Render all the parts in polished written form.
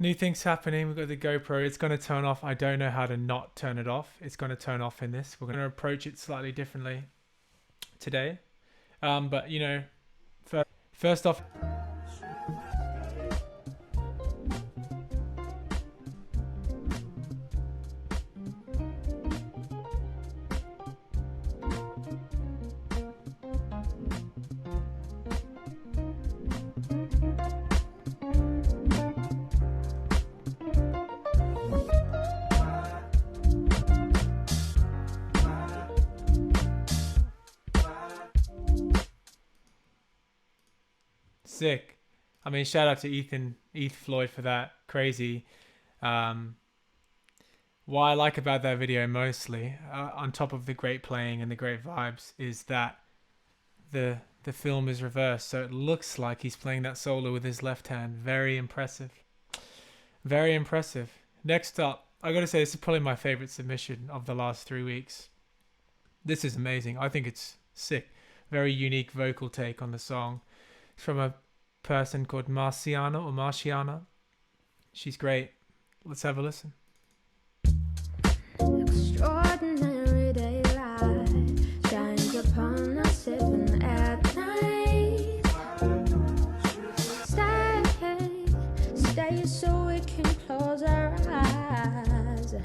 New things happening. We've got the GoPro. It's going to turn off. I don't know how to not turn it off. It's going to turn off in this. We're going to approach it slightly differently today. But, you know, first off... Sick. I mean, shout out to Eth Floyd for that. Crazy. What I like about that video mostly, on top of the great playing and the great vibes, is that the film is reversed, so it looks like he's playing that solo with his left hand. Very impressive. Very impressive. Next up, I gotta say, this is probably my favorite submission of the last 3 weeks. This is amazing. I think it's sick. Very unique vocal take on the song. It's from a person called Marciana. She's great. Let's have a listen. Extraordinary daylight shines upon us even at night. Stay so we can close our eyes.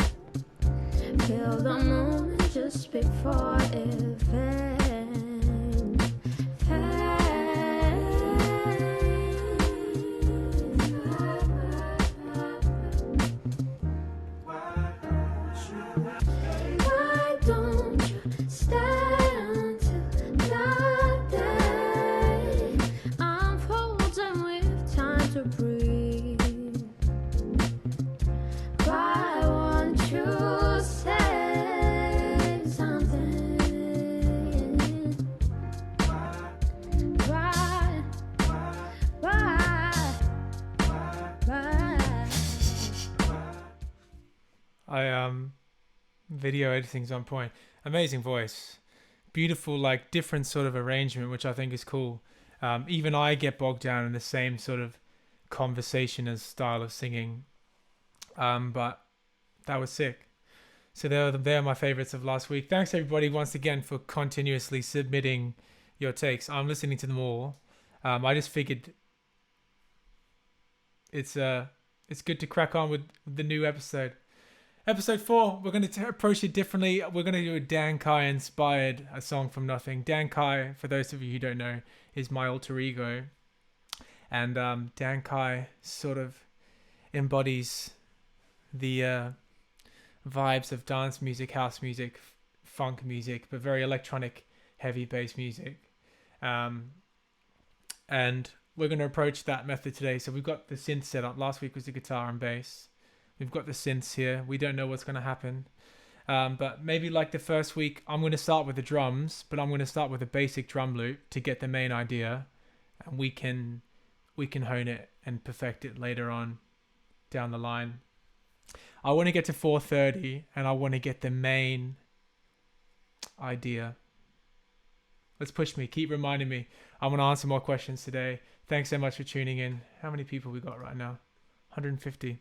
Feel the moment just before it fades. Video editing's on point. Amazing voice. Beautiful, like, different sort of arrangement, which I think is cool. Even I get bogged down in the same sort of conversation as style of singing. But that was sick. So they're my favorites of last week. Thanks everybody once again for continuously submitting your takes. I'm listening to them all. I just figured it's good to crack on with the new episode. Episode 4, we're going to approach it differently. We're going to do a Dan Kai inspired A Song From Nothing. Dan Kai, for those of you who don't know, is my alter ego. And Dan Kai sort of embodies the vibes of dance music, house music, funk music, but very electronic, heavy bass music. And we're going to approach that method today. So we've got the synth set up. Last week was the guitar and bass. We've got the synths here. We don't know what's going to happen. But maybe like the first week, I'm going to start with the drums, but I'm going to start with a basic drum loop to get the main idea. And we can hone it and perfect it later on down the line. I want to get to 4:30 and I want to get the main idea. Let's push me. Keep reminding me. I want to answer more questions today. Thanks so much for tuning in. How many people we got right now? 150.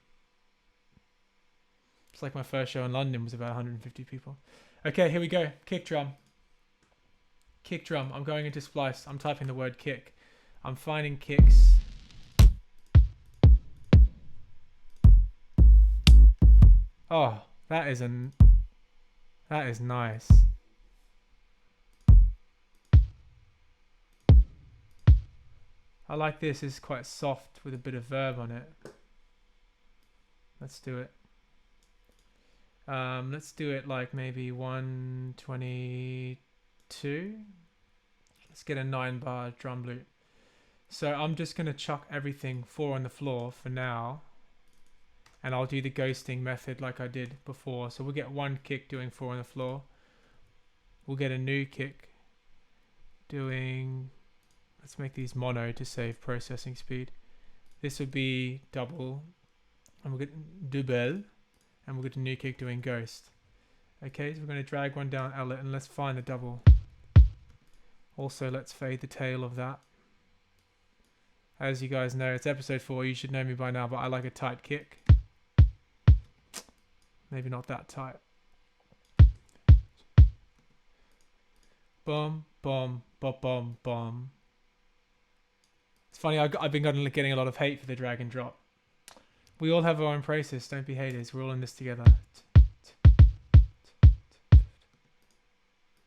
It's like my first show in London was about 150 people. Okay, here we go. Kick drum. Kick drum. I'm going into Splice. I'm typing the word kick. I'm finding kicks. Oh, that is nice. I like this. It's quite soft with a bit of verb on it. Let's do it. Let's do it like maybe 122. Let's get a 9-bar drum loop. So I'm just going to chuck everything 4 on the floor for now. And I'll do the ghosting method like I did before. So we'll get one kick doing 4 on the floor. We'll get a new kick doing... Let's make these mono to save processing speed. This would be double. And we'll get double. And we'll get a new kick doing ghost. Okay, so we're going to drag one down L-it and let's find the double. Also, let's fade the tail of that. As you guys know, it's episode 4. You should know me by now, but I like a tight kick. Maybe not that tight. Bum, bum, bum, bum, bum. It's funny, I've been getting a lot of hate for the drag and drop. We all have our own process. Don't be haters. We're all in this together.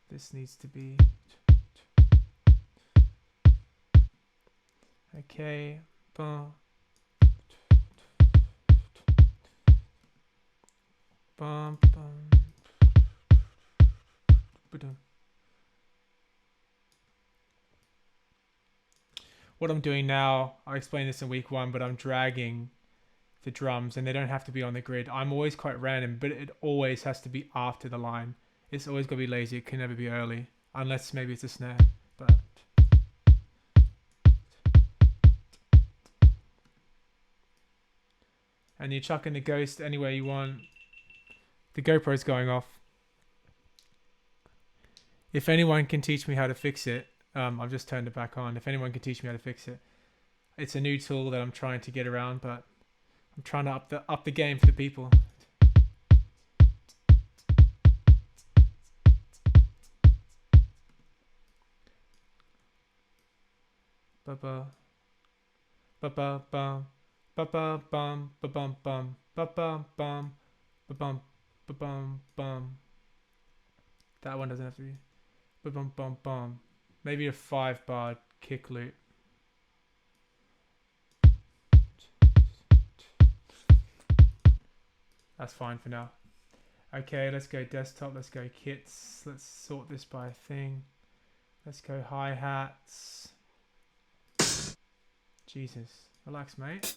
This needs to be... Okay. Bum. Bum, bum. Ba-dum. What I'm doing now, I explained this in week 1, but I'm dragging the drums and they don't have to be on the grid. I'm always quite random, but it always has to be after the line. It's always got to be lazy. It can never be early, unless maybe it's a snare. But and you're chucking the ghost anywhere you want. The GoPro's going off. If anyone can teach me how to fix it, I've just turned it back on. If anyone can teach me how to fix it, it's a new tool that I'm trying to get around, but I'm trying to up the game for the people. Ba ba ba ba bum ba ba bum ba bum bum ba ba bum ba bum ba bum bum. That one doesn't have to be ba bum bum bum. Maybe a 5-bar kick loop. That's fine for now. Okay, let's go desktop. Let's go kits. Let's sort this by thing. Let's go hi-hats. Jesus. Relax, mate.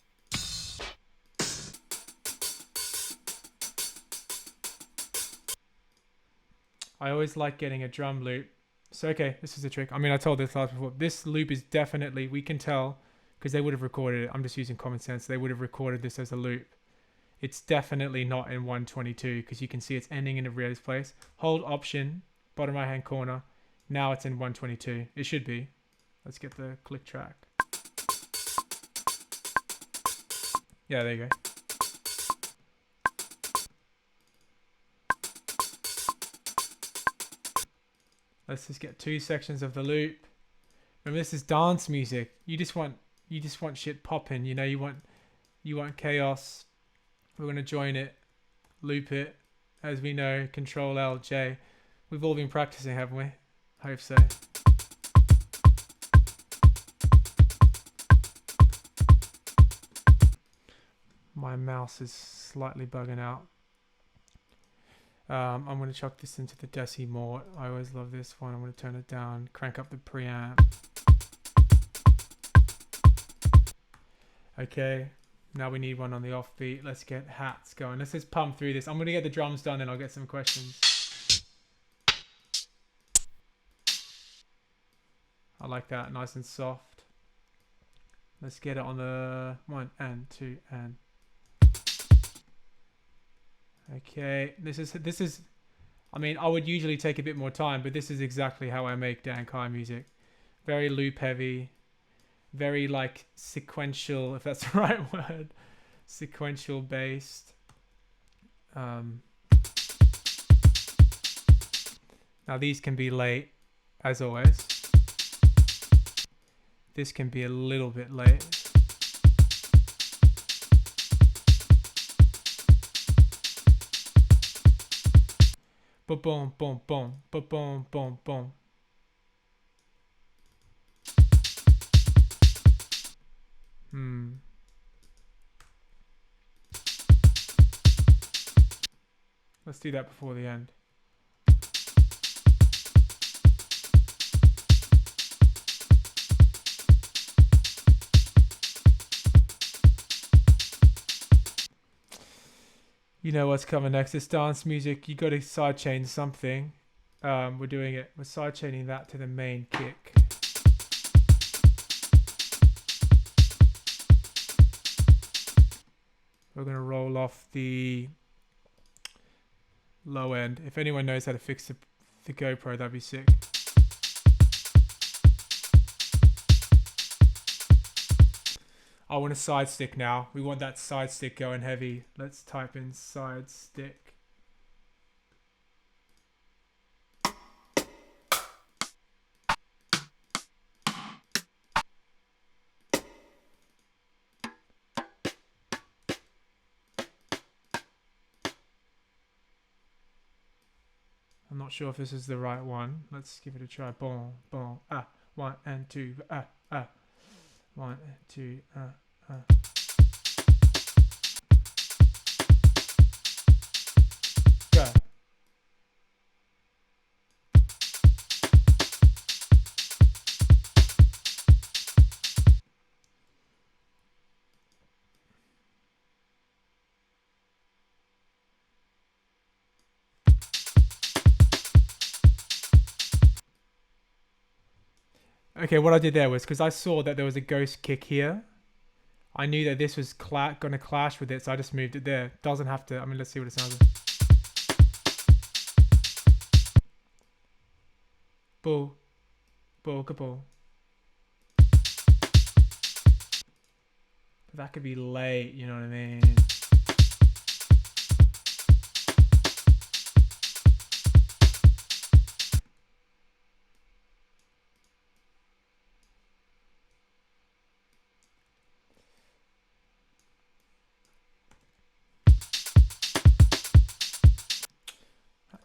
I always like getting a drum loop. So, okay, this is the trick. I mean, I told this last before. This loop is definitely, we can tell, because they would have recorded it. I'm just using common sense. They would have recorded this as a loop. It's definitely not in 122, because you can see it's ending in a Rio's place. Hold Option, bottom right hand corner. Now it's in 122. It should be. Let's get the click track. Yeah, there you go. Let's just get 2 sections of the loop. Remember, this is dance music. You just want shit popping. You know, you want chaos. We're gonna join it, loop it. As we know, Control L J. We've all been practicing, haven't we? Hope so. My mouse is slightly bugging out. I'm going to chuck this into the Deci more. I always love this one. I'm going to turn it down, crank up the preamp. Okay, now we need one on the offbeat. Let's get hats going. Let's just pump through this. I'm going to get the drums done and I'll get some questions. I like that, nice and soft. Let's get it on the 1 and 2 and... Okay, this is, I mean, I would usually take a bit more time, but this is exactly how I make Dan Kai music. Very loop heavy, very like sequential, if that's the right word, sequential based. Now these can be late, as always. This can be a little bit late. Ba-boom, boom, boom, ba-boom, boom, boom. Let's do that before the end. You know what's coming next. It's dance music. You got to sidechain something. We're doing it. We're sidechaining that to the main kick. We're going to roll off the low end. If anyone knows how to fix the GoPro, that'd be sick. I want a side stick now. We want that side stick going heavy. Let's type in side stick. I'm not sure if this is the right one. Let's give it a try. Boom, boom, ah. 1 and 2, ah, ah. 1 and 2, ah, ah. Go. Okay, what I did there was because I saw that there was a ghost kick here. I knew that this was going to clash with it, so I just moved it there. Doesn't have to. I mean, let's see what it sounds like. Bull. Bull, kabull. That could be late, you know what I mean?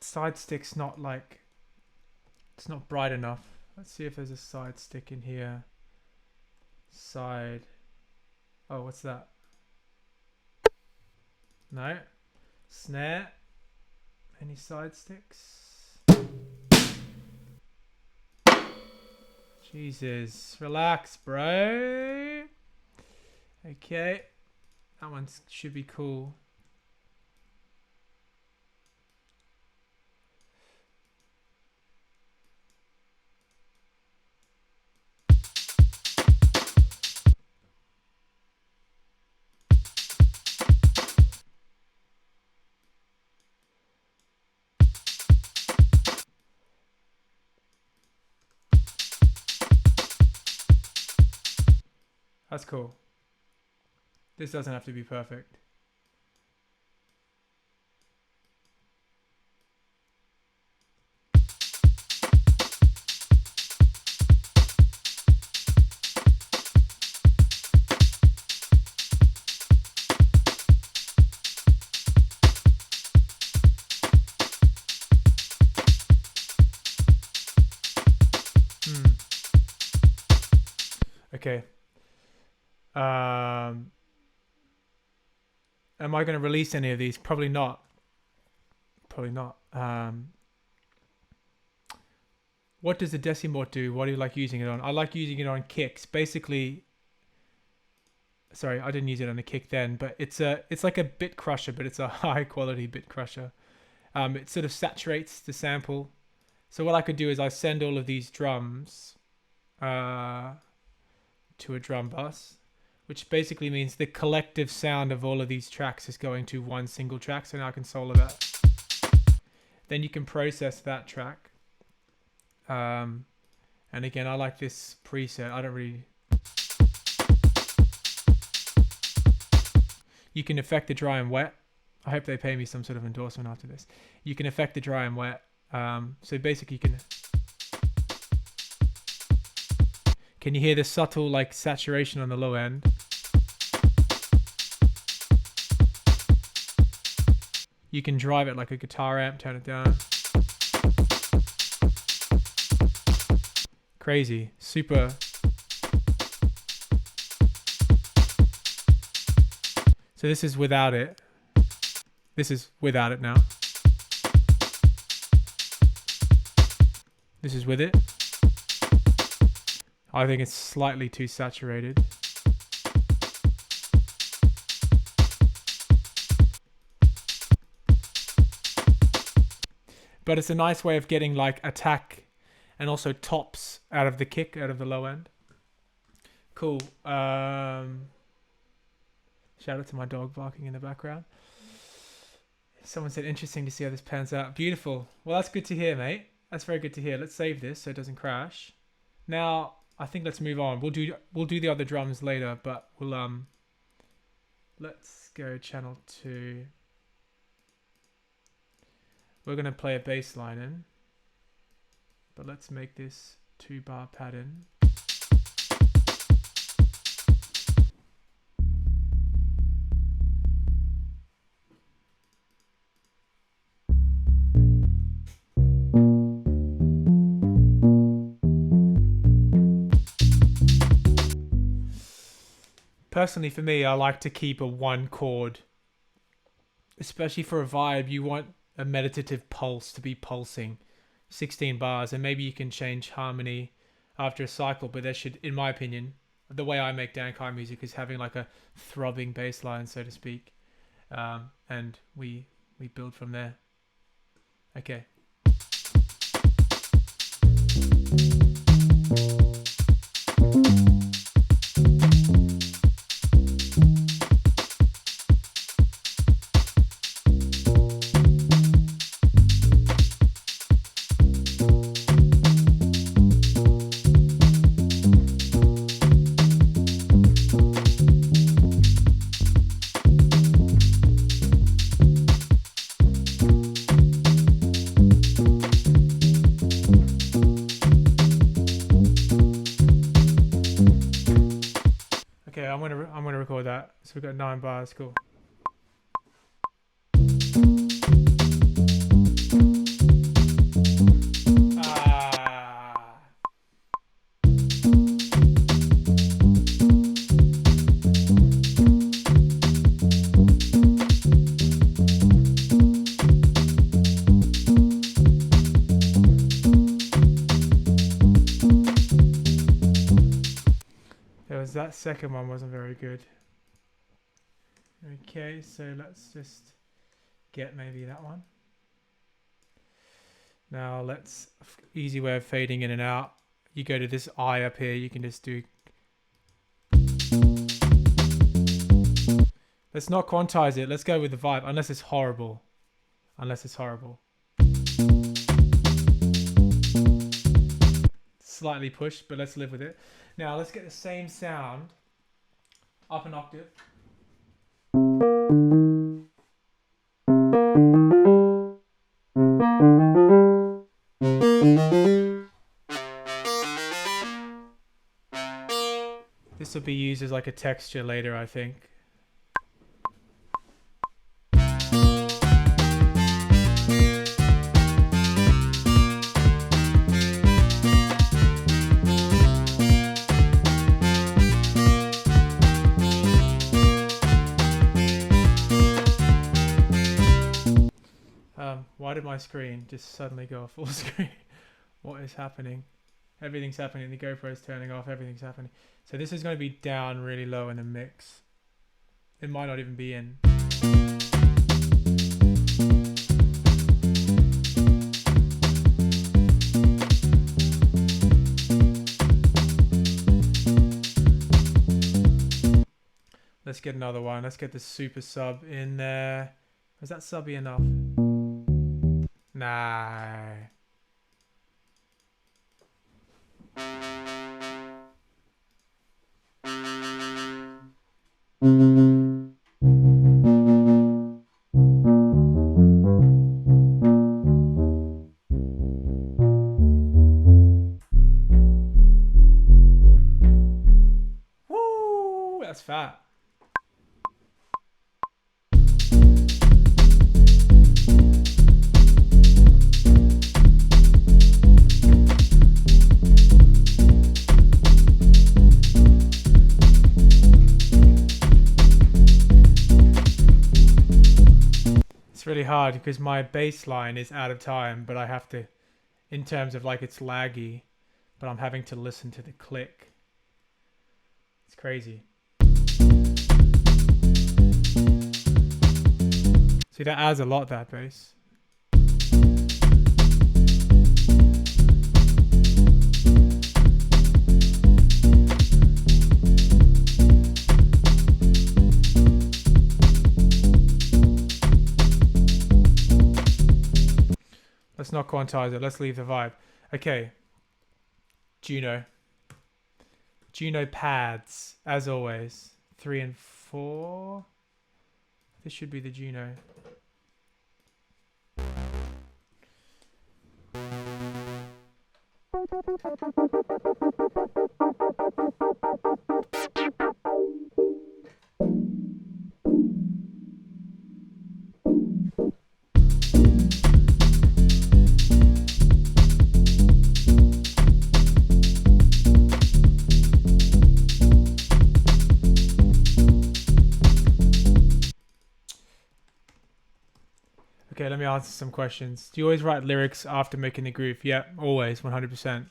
Side stick's not like, it's not bright enough. Let's see if there's a side stick in here. Side. Oh, what's that? No. Snare. Any side sticks? Jesus. Relax, bro. Okay. That one should be cool. That's cool. This doesn't have to be perfect. Okay. Am I going to release any of these? Probably not. Probably not. What does the Decimort do? What do you like using it on? I like using it on kicks. Basically, sorry, I didn't use it on a kick then, but it's like a bit crusher, but it's a high quality bit crusher. It sort of saturates the sample. So what I could do is I send all of these drums to a drum bus, which basically means the collective sound of all of these tracks is going to one single track. So now I can solo that. Then you can process that track. And again, I like this preset. I don't really... You can affect the dry and wet. I hope they pay me some sort of endorsement after this. You can affect the dry and wet. So basically you can you hear the subtle like saturation on the low end? You can drive it like a guitar amp, turn it down. Crazy, super. So this is without it. This is without it now. This is with it. I think it's slightly too saturated. But it's a nice way of getting like attack and also tops out of the kick, out of the low end. Cool. Shout out to my dog barking in the background. Someone said, interesting to see how this pans out. Beautiful. Well, that's good to hear, mate. That's very good to hear. Let's save this so it doesn't crash. Now, I think let's move on. We'll do the other drums later, but we'll let's go channel 2. We're gonna play a bass line in, but let's make this 2-bar pattern. Personally, for me, I like to keep a 1 chord, especially for a vibe. You want a meditative pulse to be pulsing 16 bars, and maybe you can change harmony after a cycle, but there should, in my opinion, the way I make Dankai music is having like a throbbing bass line, so to speak, and we build from there. Okay. I'm gonna record that. So we've got 9 bars. Cool. That second one wasn't very good. Okay, so let's just get maybe that one. Now let's, easy way of fading in and out. You go to this I up here, you can just do. Let's not quantize it, let's go with the vibe, unless it's horrible. Unless it's horrible. Slightly pushed, but let's live with it. Now let's get the same sound up an octave. This will be used as like a texture later, I think. Why did my screen just suddenly go full screen? What is happening? Everything's happening. The GoPro's turning off. Everything's happening. So this is going to be down really low in the mix. It might not even be in. Let's get another one. Let's get the super sub in there. Is that subby enough? Nah. Woo! That's fat. Really hard because my bass line is out of time, but I have to, in terms of like it's laggy, but I'm having to listen to the click. It's crazy. See, that adds a lot, that bass. Let's not quantize it. Let's leave the vibe. Okay. Juno. Juno pads, as always. 3 and 4. This should be the Juno. Okay, let me answer some questions. Do you always write lyrics after making the groove? Yeah, always, 100%.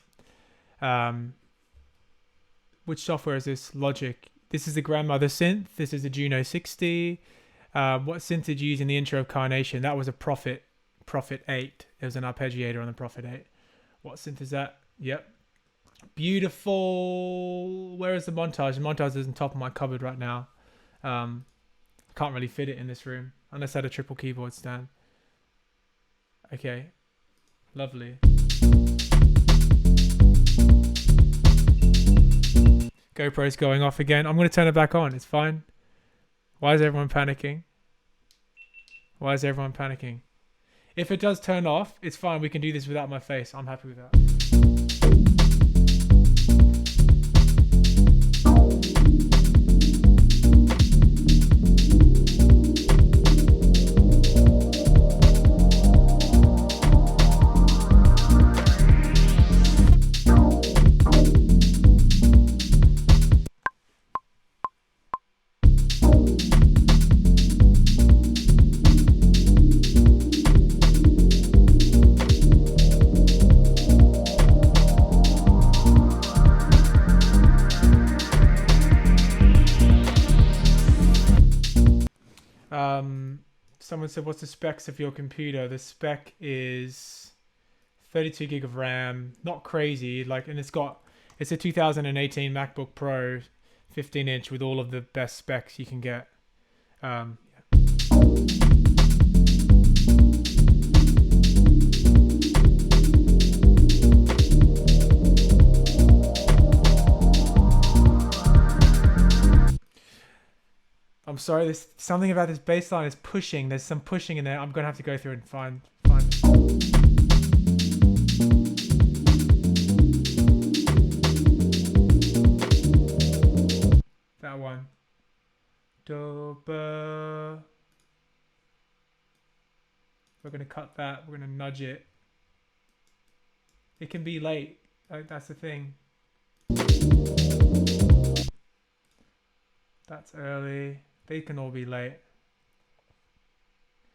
Which software is this? Logic. This is the grandmother synth. This is the Juno 60. What synth did you use in the intro of Carnation? That was a Prophet 8. There was an arpeggiator on the Prophet 8. What synth is that? Yep. Beautiful. Where is the montage? The montage is on top of my cupboard right now. I can't really fit it in this room unless I had a triple keyboard stand. Okay. Lovely. GoPro's going off again. I'm going to turn it back on. It's fine. Why is everyone panicking? Why is everyone panicking? If it does turn off, it's fine. We can do this without my face. I'm happy with that. Someone said, what's the specs of your computer? The spec is 32 gig of RAM, not crazy, like, and it's a 2018 MacBook Pro 15-inch with all of the best specs you can get. Yeah. I'm sorry, there's something about this bass line is pushing. There's some pushing in there. I'm going to have to go through and find. That one. We're going to cut that. We're going to nudge it. It can be late. That's the thing. That's early. They can all be late.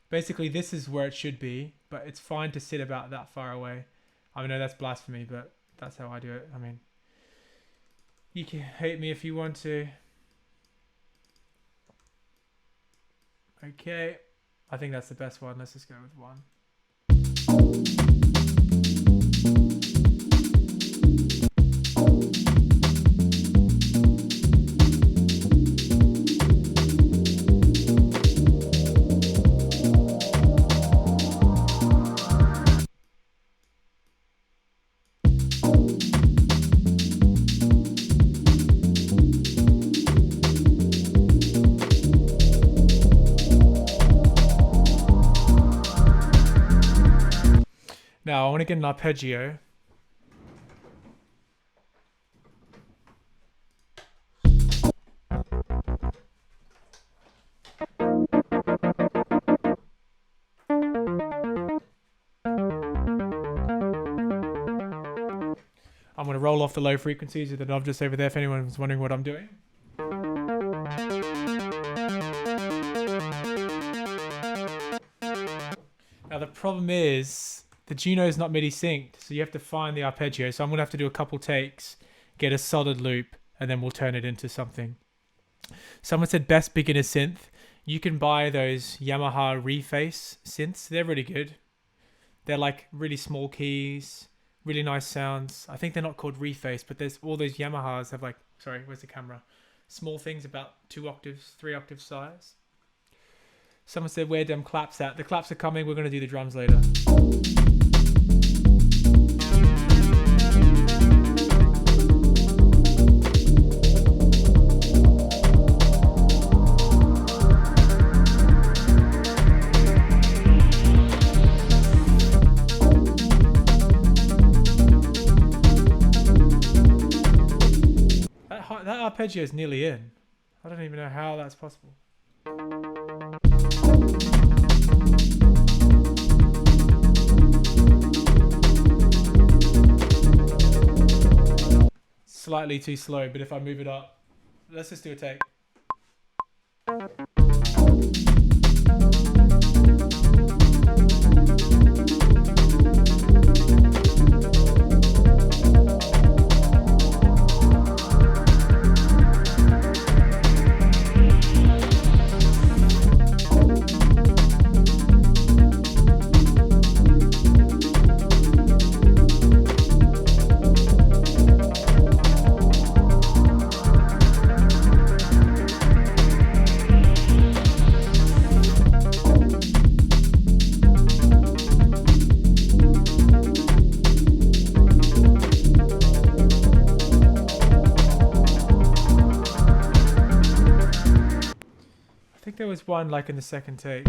Basically, this is where it should be, but it's fine to sit about that far away. I know that's blasphemy, but that's how I do it. I mean, you can hate me if you want to. Okay. I think that's the best one. Let's just go with one. Now I want to get an arpeggio. I'm going to roll off the low frequencies with the knob just over there if anyone's wondering what I'm doing. Now the problem is the Juno is not MIDI synced, so you have to find the arpeggio. So I'm going to have to do a couple takes, get a solid loop, and then we'll turn it into something. Someone said best beginner synth. You can buy those Yamaha Reface synths. They're really good. They're like really small keys, really nice sounds. I think they're not called Reface, but there's all those Yamahas have like, sorry, where's the camera? Small things about 2 octaves, 3 octaves size. Someone said, where them claps at? The claps are coming. We're going to do the drums later. arpeggio is nearly in. I don't even know how that's possible. Slightly too slow, but if I move it up, let's just do a take. There was one like in the second take.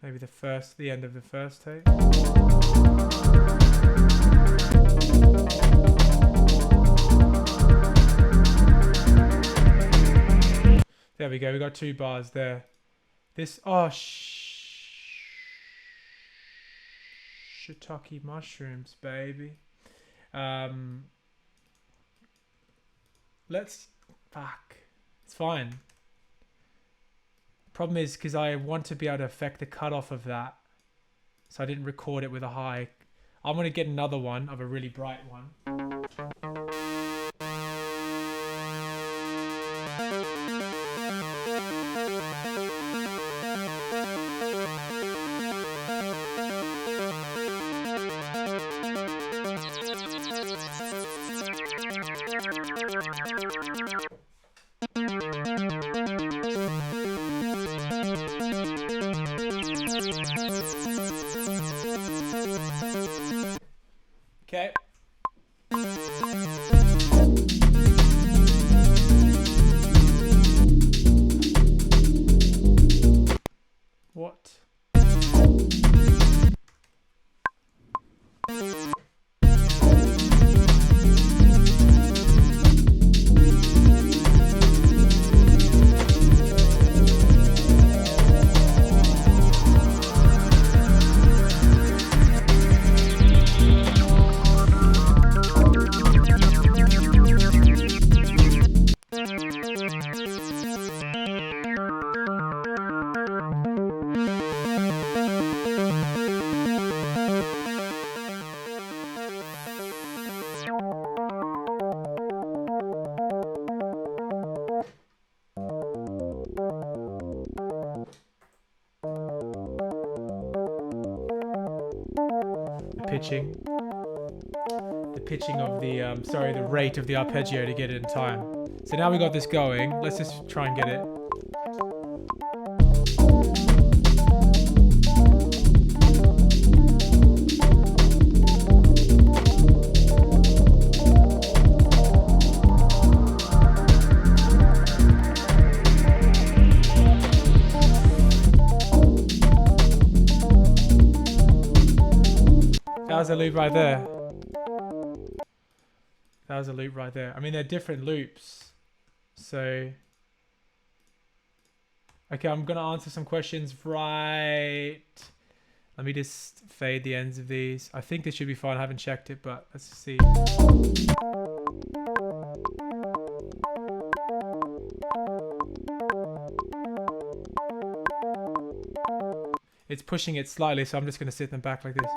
Maybe the end of the first take. There we go, we got 2 bars there. This, oh, shiitake mushrooms, baby. It's fine. Problem is, because I want to be able to affect the cutoff of that, so I didn't record it with a high. I'm going to get another one of a really bright one. Okay. What? The pitching of the rate of the arpeggio to get it in time. So now we got this going. Let's just try and get it. That was a loop right there. That was a loop right there. I mean, they're different loops. So, okay, I'm going to answer some questions right. Let me just fade the ends of these. I think this should be fine. I haven't checked it, but let's see. It's pushing it slightly, so I'm just going to sit them back like this.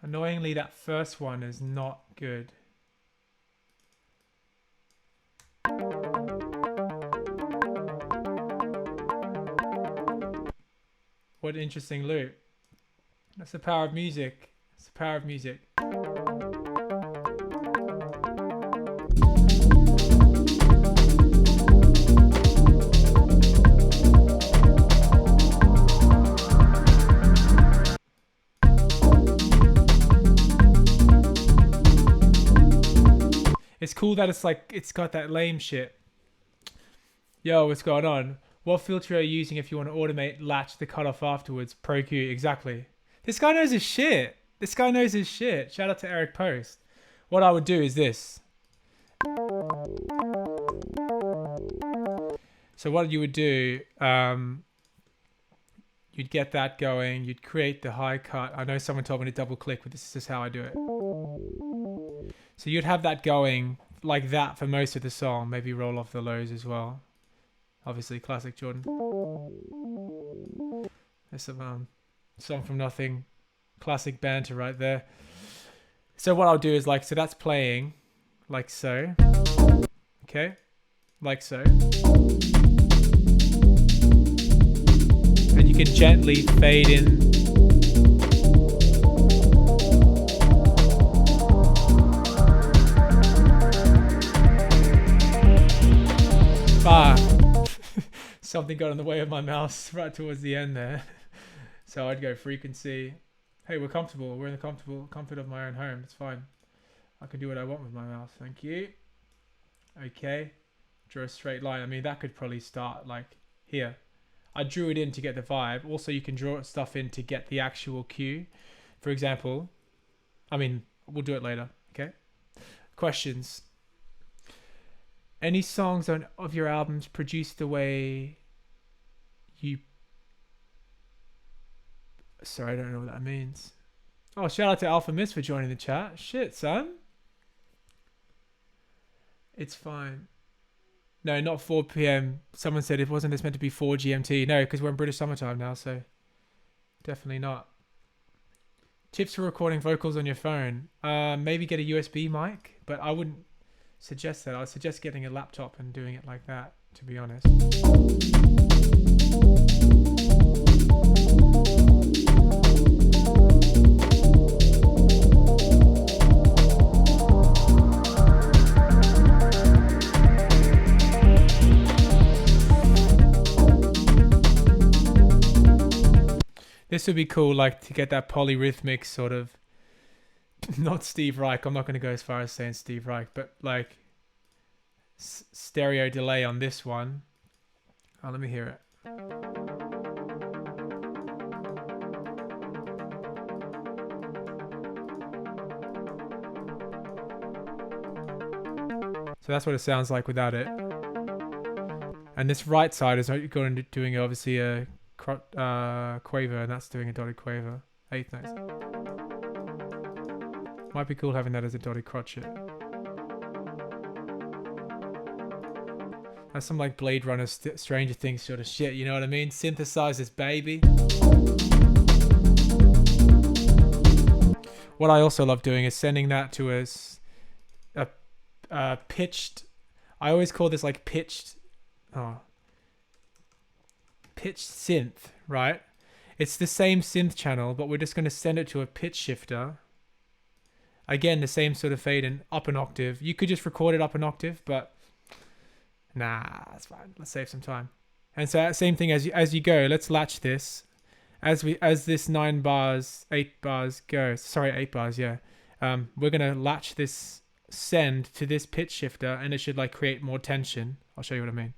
Annoyingly, that first one is not good. What an interesting loop. That's the power of music. It's the power of music. It's cool that it's like it's got that lame shit. Yo, what's going on? What filter are you using if you want to automate latch the cutoff afterwards? ProQ, exactly. This guy knows his shit. This guy knows his shit. Shout out to Eric Post. What I would do is this. So what you would do, you'd get that going. You'd create the high cut. I know someone told me to double click, but this is just how I do it. So you'd have that going like that for most of the song. Maybe roll off the lows as well. Obviously, classic Jordan. There's some song from nothing. Classic banter right there. So what I'll do is like, so that's playing like so. Okay? Like so. And you can gently fade in. Ah. Something got in the way of my mouse right towards the end there. So I'd go frequency. Hey, we're comfortable. We're in the comfort of my own home. It's fine. I can do what I want with my mouse. Thank you. Okay. Draw a straight line. I mean, that could probably start like here. I drew it in to get the vibe. Also, you can draw stuff in to get the actual cue. For example, I mean, we'll do it later. Okay. Questions. Any songs of your albums produced the way you... Sorry, I don't know what that means. Oh, shout out to Alpha Miss for joining the chat. Shit, son. It's fine. No, not 4 p.m. Someone said, wasn't this meant to be 4 GMT? No, because we're in British summertime now, so definitely not. Tips for recording vocals on your phone. Maybe get a USB mic, but I wouldn't suggest that. I would suggest getting a laptop and doing it like that, to be honest. This would be cool, like to get that polyrhythmic sort of, not Steve Reich. I'm not going to go as far as saying Steve Reich, but like stereo delay on this one. Oh, let me hear it. So that's what it sounds like without it. And this right side is going to doing obviously a quaver, and that's doing a dotted quaver. Eighth notes. Might be cool having that as a dotted crotchet. That's some like Blade Runner, Stranger Things sort of shit, you know what I mean? Synthesizers, baby. What I also love doing is sending that to a pitched... I always call this like pitched synth, right? It's the same synth channel, but we're just going to send it to a pitch shifter. Again, the same sort of fade in up an octave. You could just record it up an octave, but nah, that's fine. Let's save some time. And so same thing as you go. Let's latch this as this 8 bars goes. Sorry, 8 bars. Yeah, we're gonna latch this send to this pitch shifter, and it should like create more tension. I'll show you what I mean.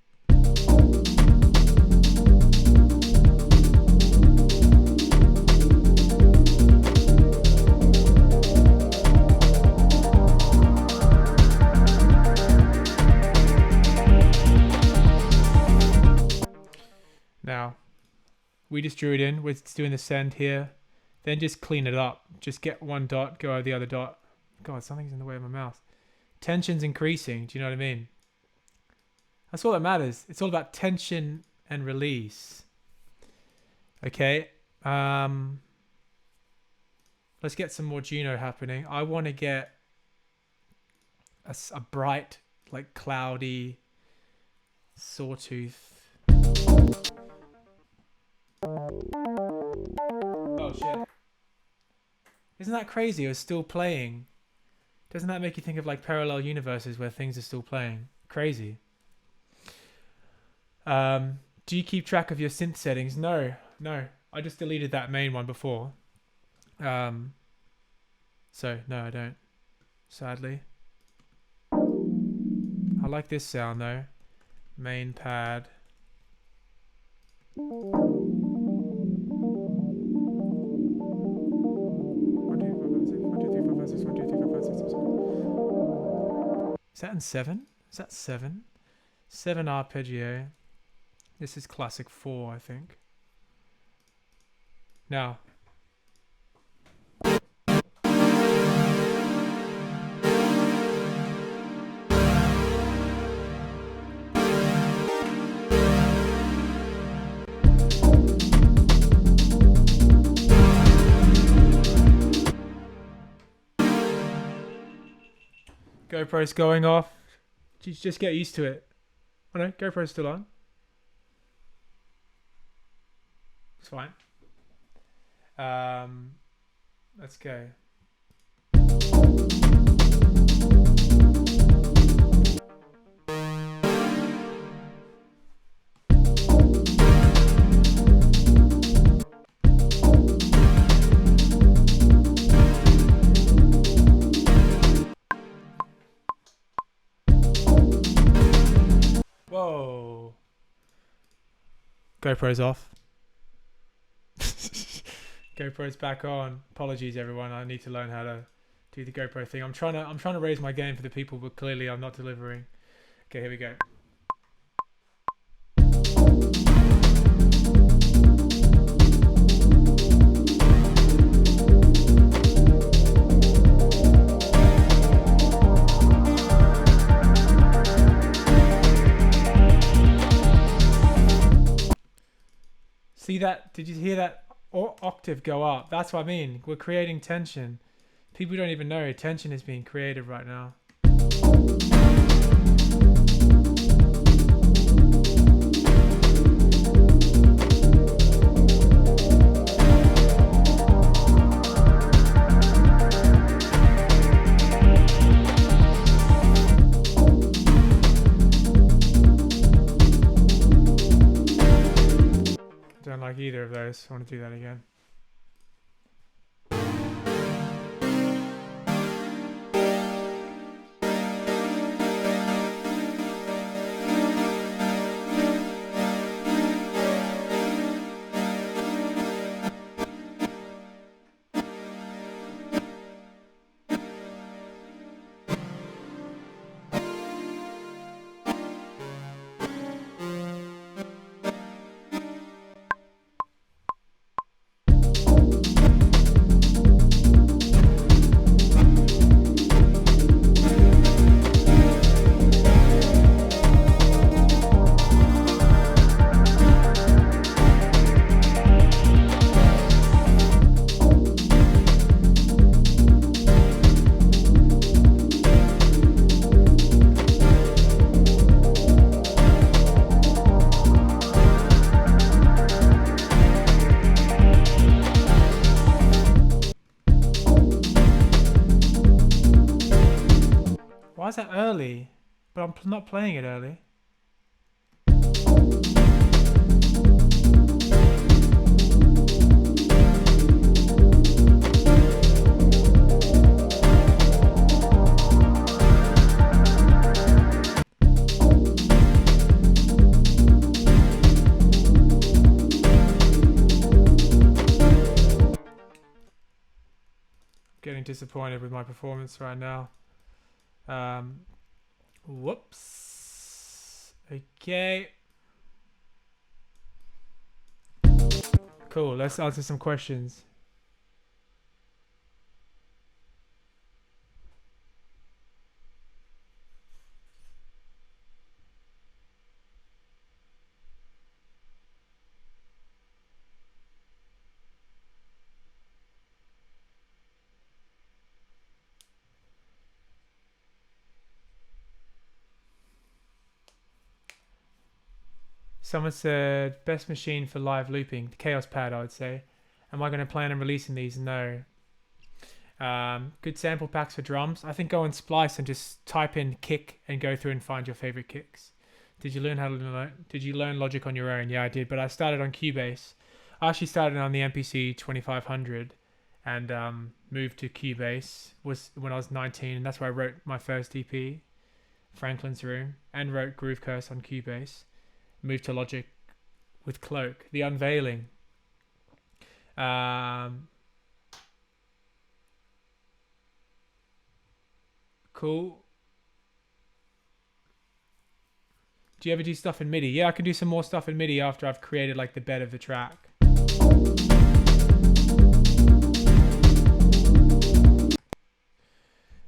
Now, we just drew it in. We're doing the send here. Then just clean it up. Just get one dot, go over the other dot. God, something's in the way of my mouth. Tension's increasing. Do you know what I mean? That's all that matters. It's all about tension and release. Okay. Let's get some more Juno happening. I want to get a bright, like cloudy sawtooth. Oh shit. Isn't that crazy? It was still playing. Doesn't that make you think of like parallel universes where things are still playing? Crazy. Do you keep track of your synth settings? No. I just deleted that main one before. So no, I don't. Sadly. like this sound though. Main pad. Is that in 7? Is that 7? 7 arpeggio. This is classic 4, I think. Now. GoPro's going off. Just get used to it. Oh no, GoPro's still on. It's fine. Let's go. Whoa. GoPro's off. GoPro's back on. Apologies everyone, I need to learn how to do the GoPro thing. I'm trying to raise my game for the people, but clearly I'm not delivering. Okay, here we go. See that? Did you hear that octave go up? That's what I mean. We're creating tension. People don't even know tension is being created right now. Don't like either of those. I want to do that again. Why is that early? But I'm not playing it early. Getting disappointed with my performance right now. Whoops. Okay. Cool. Let's answer some questions. Someone said, best machine for live looping, the Chaos Pad, I would say. Am I going to plan on releasing these? No. Good sample packs for drums. I think go on Splice and just type in kick and go through and find your favorite kicks. Did you learn Logic on your own? Yeah, I did, but I started on Cubase. I actually started on the MPC 2500 and moved to Cubase was when I was 19, and that's where I wrote my first EP. Franklin's Room, and wrote Groove Curse on Cubase. Moved to Logic with Cloak. The Unveiling. Cool. Do you ever do stuff in MIDI? Yeah, I can do some more stuff in MIDI after I've created like the bed of the track.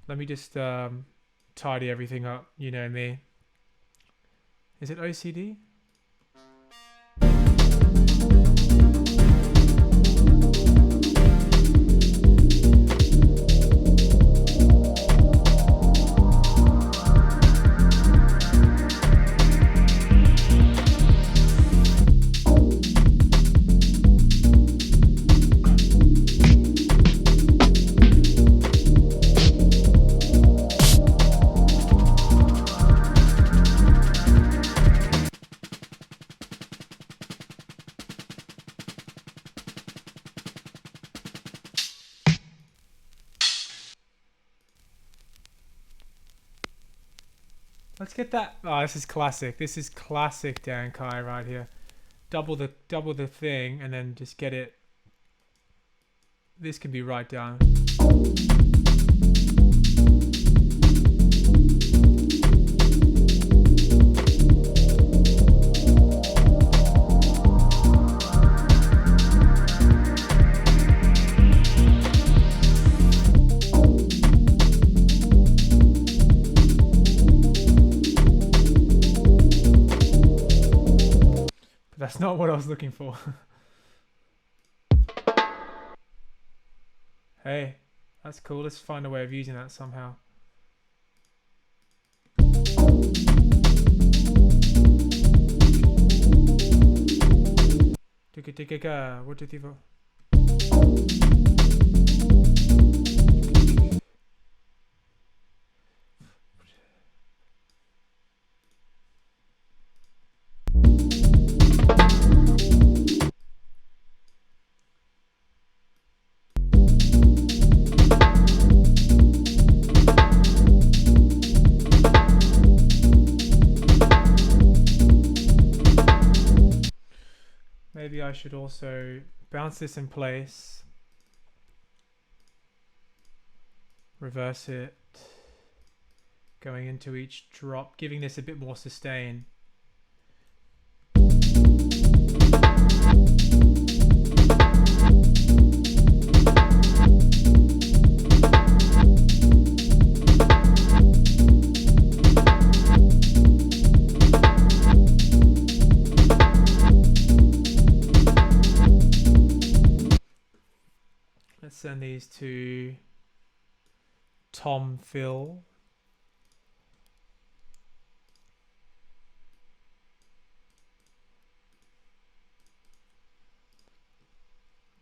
Let me just tidy everything up. You know me. Is it OCD? Let's get that. Oh, this is classic. This is classic Dan Kai right here. Double the thing and then just get it. This can be right down. That's not what I was looking for. Hey, that's cool. Let's find a way of using that somehow. What did you? Maybe I should also bounce this in place, reverse it, going into each drop, giving this a bit more sustain. Let's send these to Tom Phil.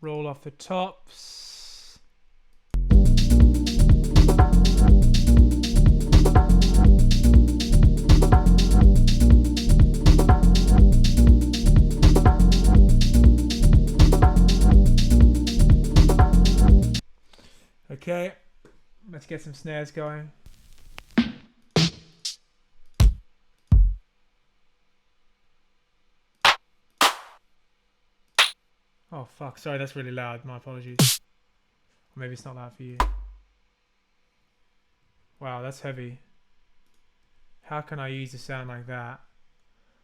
Roll off the tops. Okay, let's get some snares going. Oh fuck, sorry, that's really loud, my apologies. Or maybe it's not loud for you. Wow, that's heavy. How can I use a sound like that?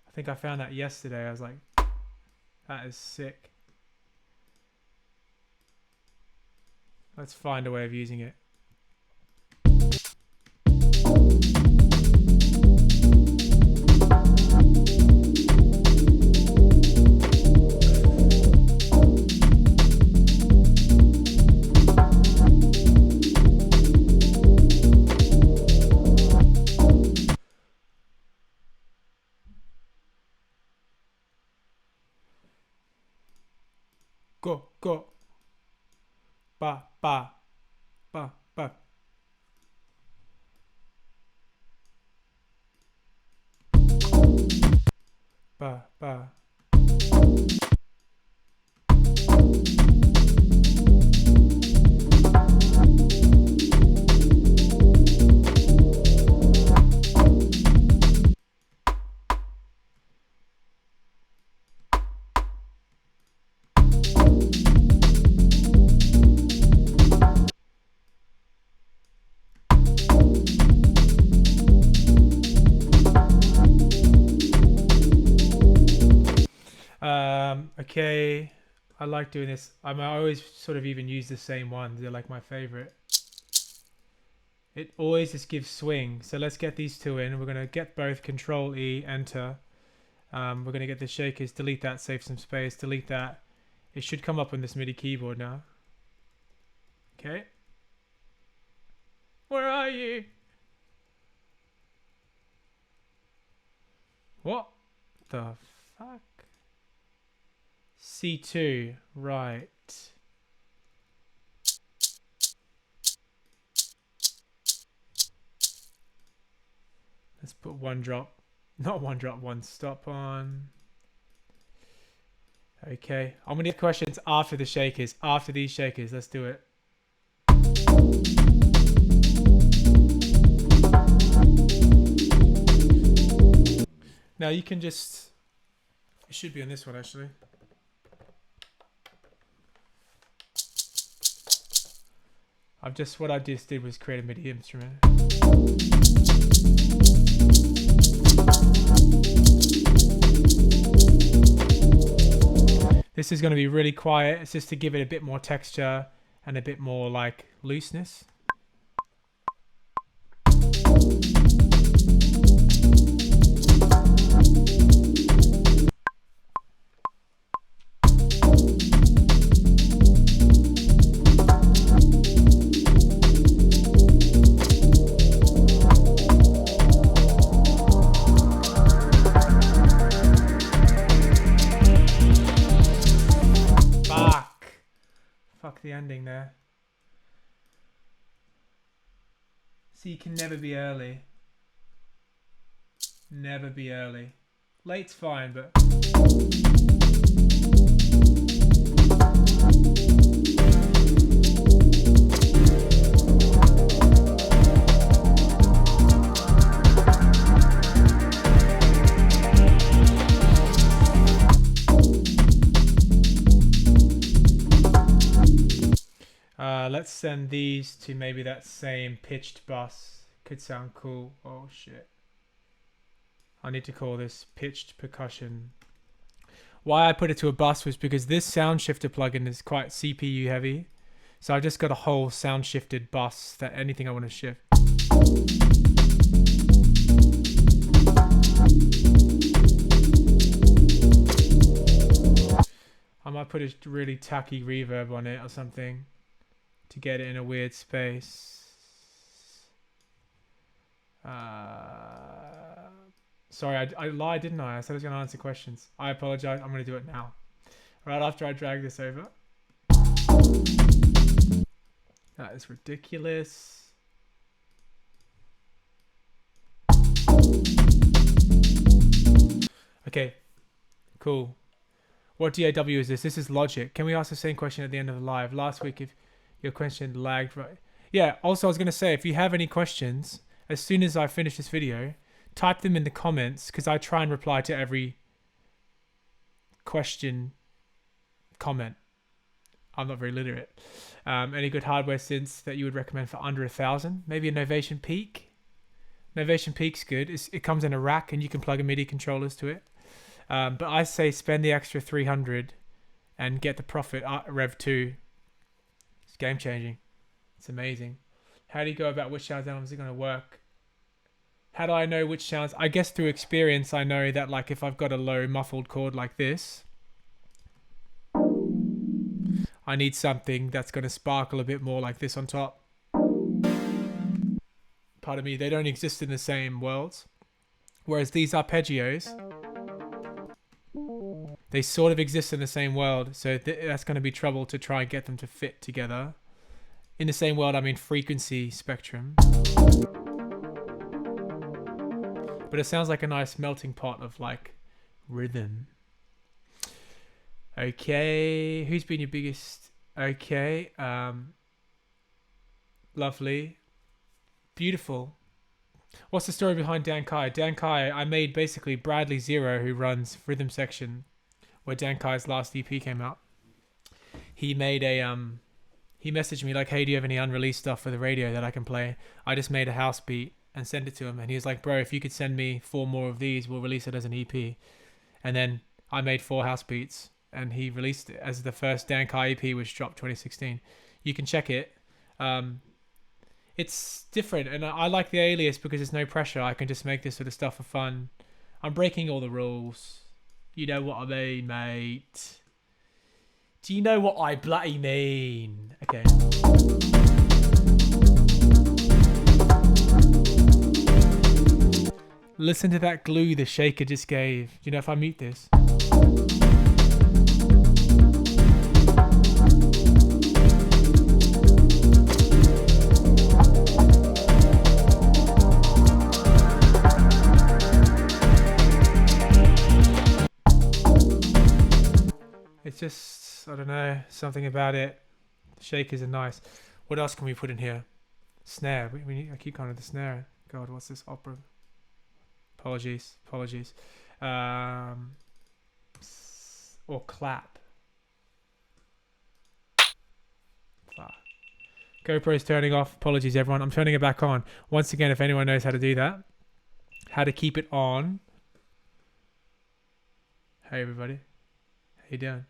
I think I found that yesterday. I was like, that is sick. Let's find a way of using it. Go, go. Ba, ba, ba, ba. Ba, ba. Okay, I like doing this. I always sort of even use the same ones. They're like my favorite. It always just gives swing. So let's get these two in. We're going to get both. Control E, enter. We're going to get the shakers. Delete that, save some space. Delete that. It should come up on this MIDI keyboard now. Okay. Where are you? What the fuck? C2, right. Let's put one drop, not one drop, one stop on. Okay, I'm gonna get questions after the shakers, after these shakers. Let's do it. Now you can just, it should be on this one actually. What I just did was create a MIDI instrument. This is going to be really quiet. It's just to give it a bit more texture and a bit more like looseness. Fuck the ending there. So you can never be early. Never be early. Late's fine, but... let's send these to maybe that same pitched bus. Could sound cool. Oh shit. I need to call this pitched percussion. Why I put it to a bus was because this sound shifter plugin is quite CPU heavy. So I've just got a whole sound shifted bus that anything I want to shift. I might put a really tacky reverb on it or something to get it in a weird space. Sorry, I lied, didn't I? I said I was going to answer questions. I apologize. I'm going to do it now. Right after I drag this over. That is ridiculous. Okay, cool. What DAW is this? This is Logic. Can we ask the same question at the end of the live? Last week, if your question lagged, right? Yeah, also I was going to say, if you have any questions, as soon as I finish this video, type them in the comments, because I try and reply to every question comment. I'm not very literate. Any good hardware synths that you would recommend for under 1,000? Maybe a Novation Peak. Novation Peak's good. It comes in a rack and you can plug a MIDI controllers to it. But I say spend the extra 300 and get the profit. Rev 2. It's game changing. It's amazing. How do you go about which sound elements are going to work? How do I know which sounds? I guess through experience, I know that like if I've got a low muffled chord like this, I need something that's going to sparkle a bit more like this on top. Pardon me, they don't exist in the same worlds. Whereas these arpeggios, they sort of exist in the same world. So that's going to be trouble to try and get them to fit together. In the same world, I mean frequency spectrum. But it sounds like a nice melting pot of like rhythm. Okay, who's been your biggest? Okay, lovely, beautiful. What's the story behind Dan Kai? Dan Kai, I made basically Bradley Zero, who runs Rhythm Section, where Dan Kai's last EP came out. He made a he messaged me like, hey, do you have any unreleased stuff for the radio that I can play? I just made a house beat and sent it to him, and he was like, bro, if you could send me 4 more of these, we'll release it as an EP. And then I made 4 house beats, and he released it as the first Dan Kai EP, which dropped 2016. You can check it. It's different, and I like the alias because there's no pressure. I can just make this sort of stuff for fun. I'm breaking all the rules. You know what I mean, mate? Do you know what I bloody mean? Okay. Listen to that glue the shaker just gave. Do you know if I mute this? It's just, I don't know, something about it. The shakers are nice. What else can we put in here? Snare. I keep calling it the snare. God, what's this opera? Apologies. Or clap. Fuck. GoPro's turning off. Apologies, everyone. I'm turning it back on. Once again, if anyone knows how to do that, how to keep it on. Hey, everybody. How you doing?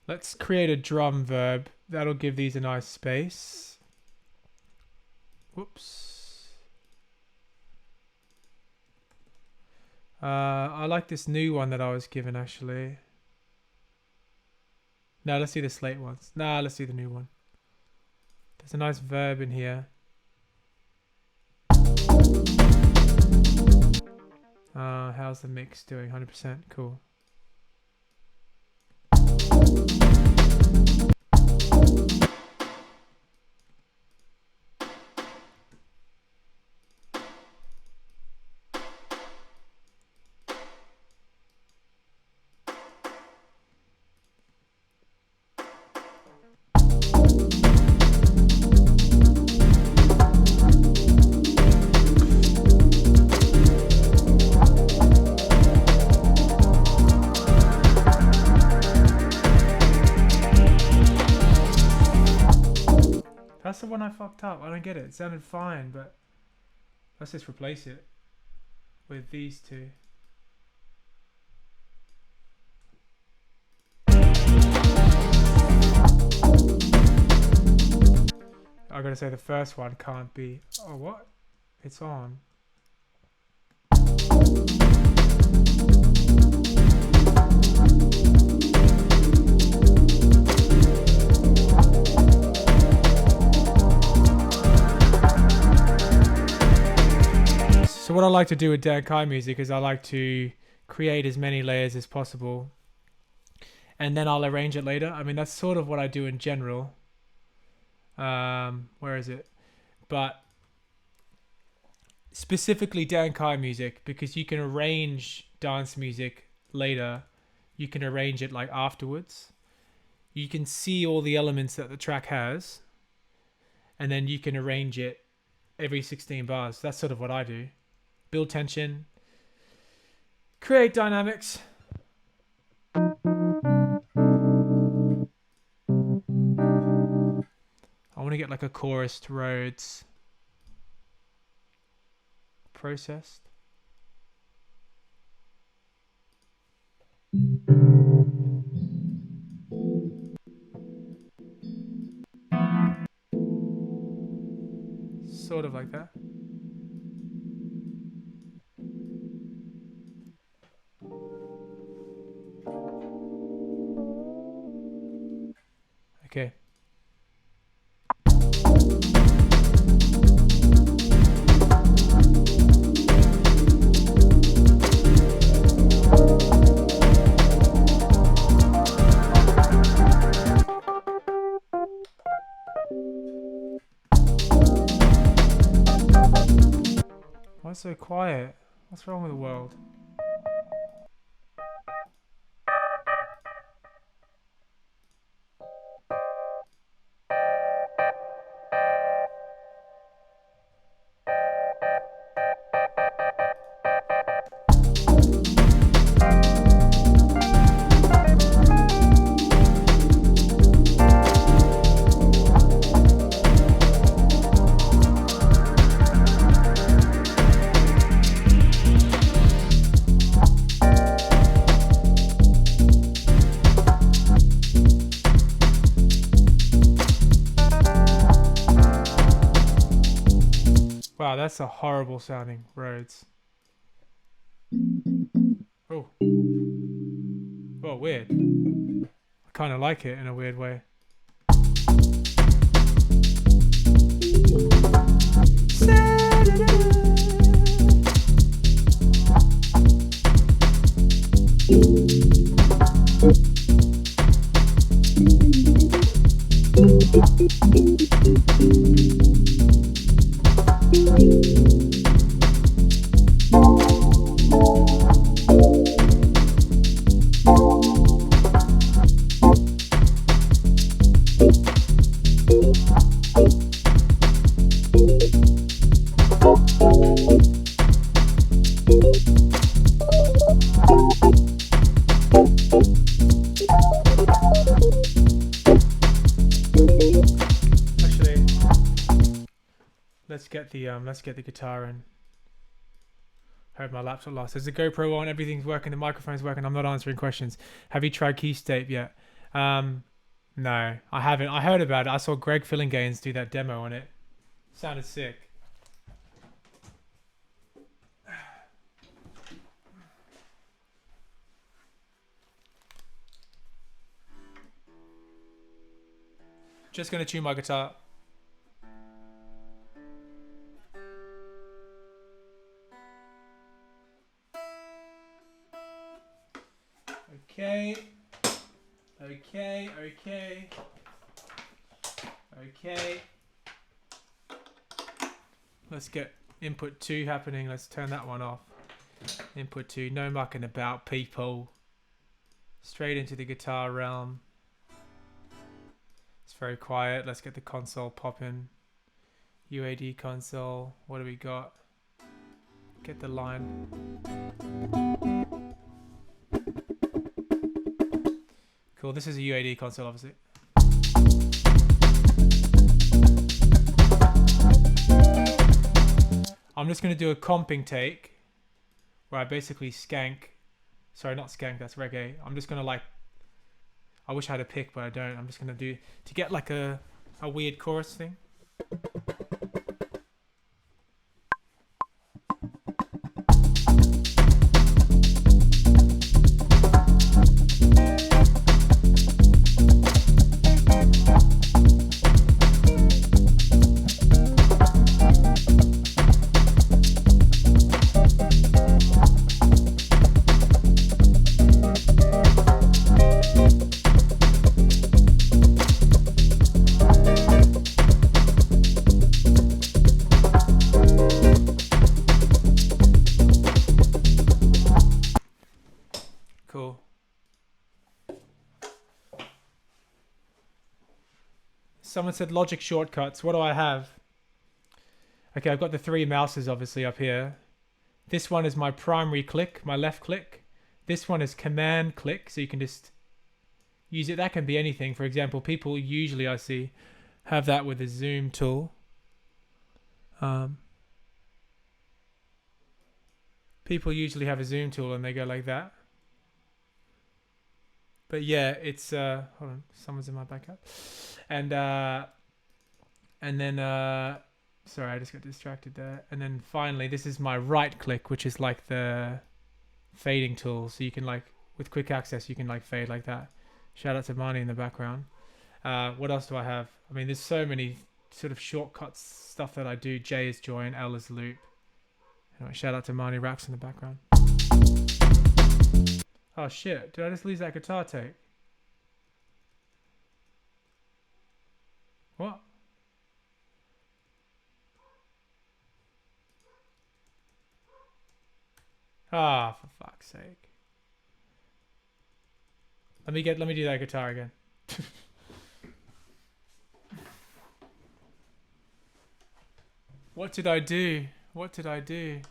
Let's create a drum verb. That'll give these a nice space. Whoops. I like this new one that I was given, actually. No, let's see the slate ones. Nah, let's see the new one. There's a nice verb in here. How's the mix doing? 100%. Cool. That's the one I fucked up. I don't get it. It sounded fine, but let's just replace it with these two. I gotta say the first one can't be. Oh, what? It's on. So what I like to do with Dan Kai music is I like to create as many layers as possible, and then I'll arrange it later. I mean, that's sort of what I do in general. Where is it? But specifically Dan Kai music, because you can arrange dance music later. You can arrange it like afterwards. You can see all the elements that the track has, and then you can arrange it every 16 bars. That's sort of what I do. Build tension, create dynamics. I want to get like a chorus to Rhodes. Processed. Sort of like that. Okay. Why so quiet? What's wrong with the world? that's a horrible sounding Rhodes. Oh. Well, weird. I kind of like it in a weird way. Let's get the guitar in. Heard my laptop lost. There's the GoPro on, everything's working, the microphone's working. I'm not answering questions. Have you tried Keyscape yet? No, I haven't. I heard about it. I saw Greg Fillinganes do that demo on it. Sounded sick. Just gonna tune my guitar. Okay. Let's get input 2 happening. Let's turn that one off. Input 2, no mucking about, people. Straight into the guitar realm. It's very quiet. Let's get the console popping. UAD console. What do we got? Get the line. Cool, this is a UAD console, obviously. I'm just going to do a comping take where I basically skank. Sorry, not skank, that's reggae. I'm just going to I wish I had a pick, but I don't. I'm just going to do, to get like a weird chorus thing. Someone said Logic shortcuts. What do I have? Okay, I've got the 3 mouses obviously up here. This one is my primary click, my left click. This one is command click, so you can just use it. That can be anything. For example, people usually, I see, have that with the zoom tool. People usually have a zoom tool and they go like that. But yeah, it's hold on, someone's in my backup. And then sorry, I just got distracted there. And then finally, this is my right click, which is like the fading tool. So you can with quick access, you can fade like that. Shout out to Marnie in the background. What else do I have? I mean, there's so many sort of shortcuts stuff that I do. J is join, L is loop. Anyway, shout out to Marnie Rax in the background. Oh shit, did I just lose that guitar take? What? Ah, for fuck's sake. Let me do that guitar again. What did I do? What did I do?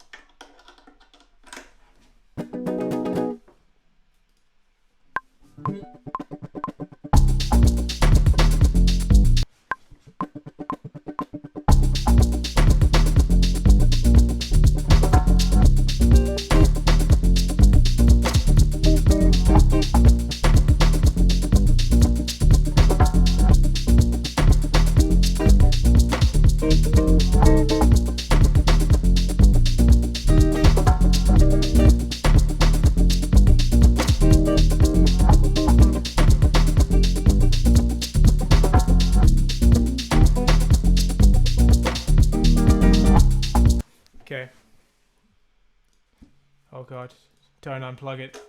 Oh god, don't unplug it.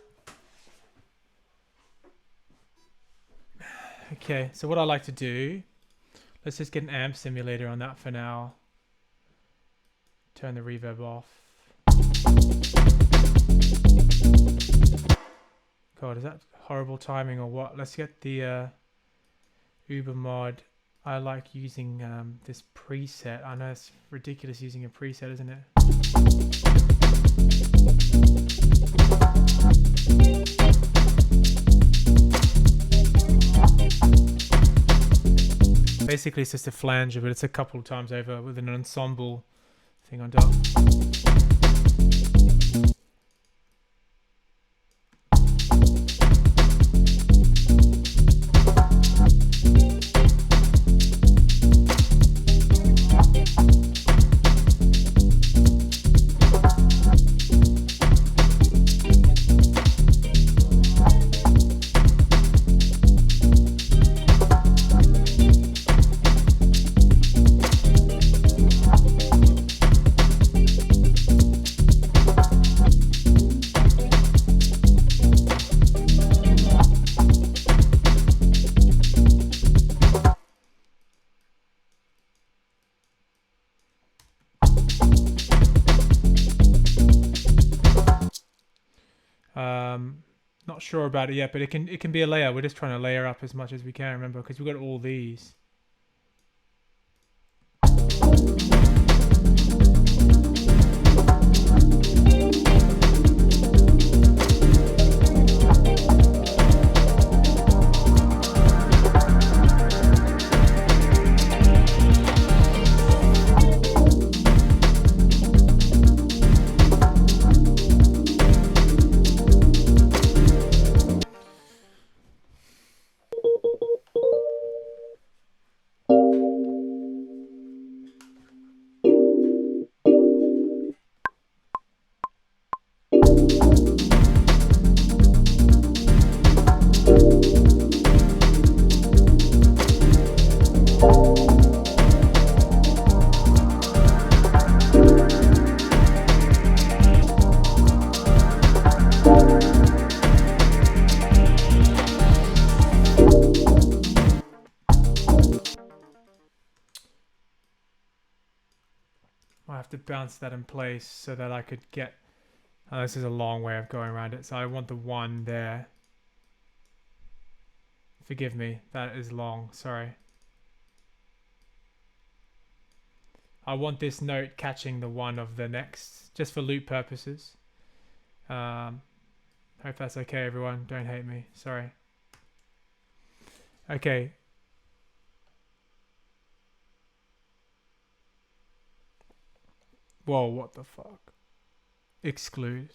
Okay, so what I like to do, let's just get an amp simulator on that for now. Turn the reverb off. God, is that horrible timing or what? Let's get the Uber mod. I like using this preset. I know it's ridiculous using a preset, isn't it? Basically, it's just a flanger, but it's a couple of times over with an ensemble thing on top. Not sure about it yet, but it can be a layer. We're just trying to layer up as much as we can, remember, because we've got all these. I have to bounce that in place so that I could get... Oh, this is a long way of going around it. So I want the one there. Forgive me, that is long, sorry. I want this note catching the one of the next, just for loop purposes. Hope that's okay, everyone. Don't hate me, sorry. Okay. Whoa, what the fuck? Exclude.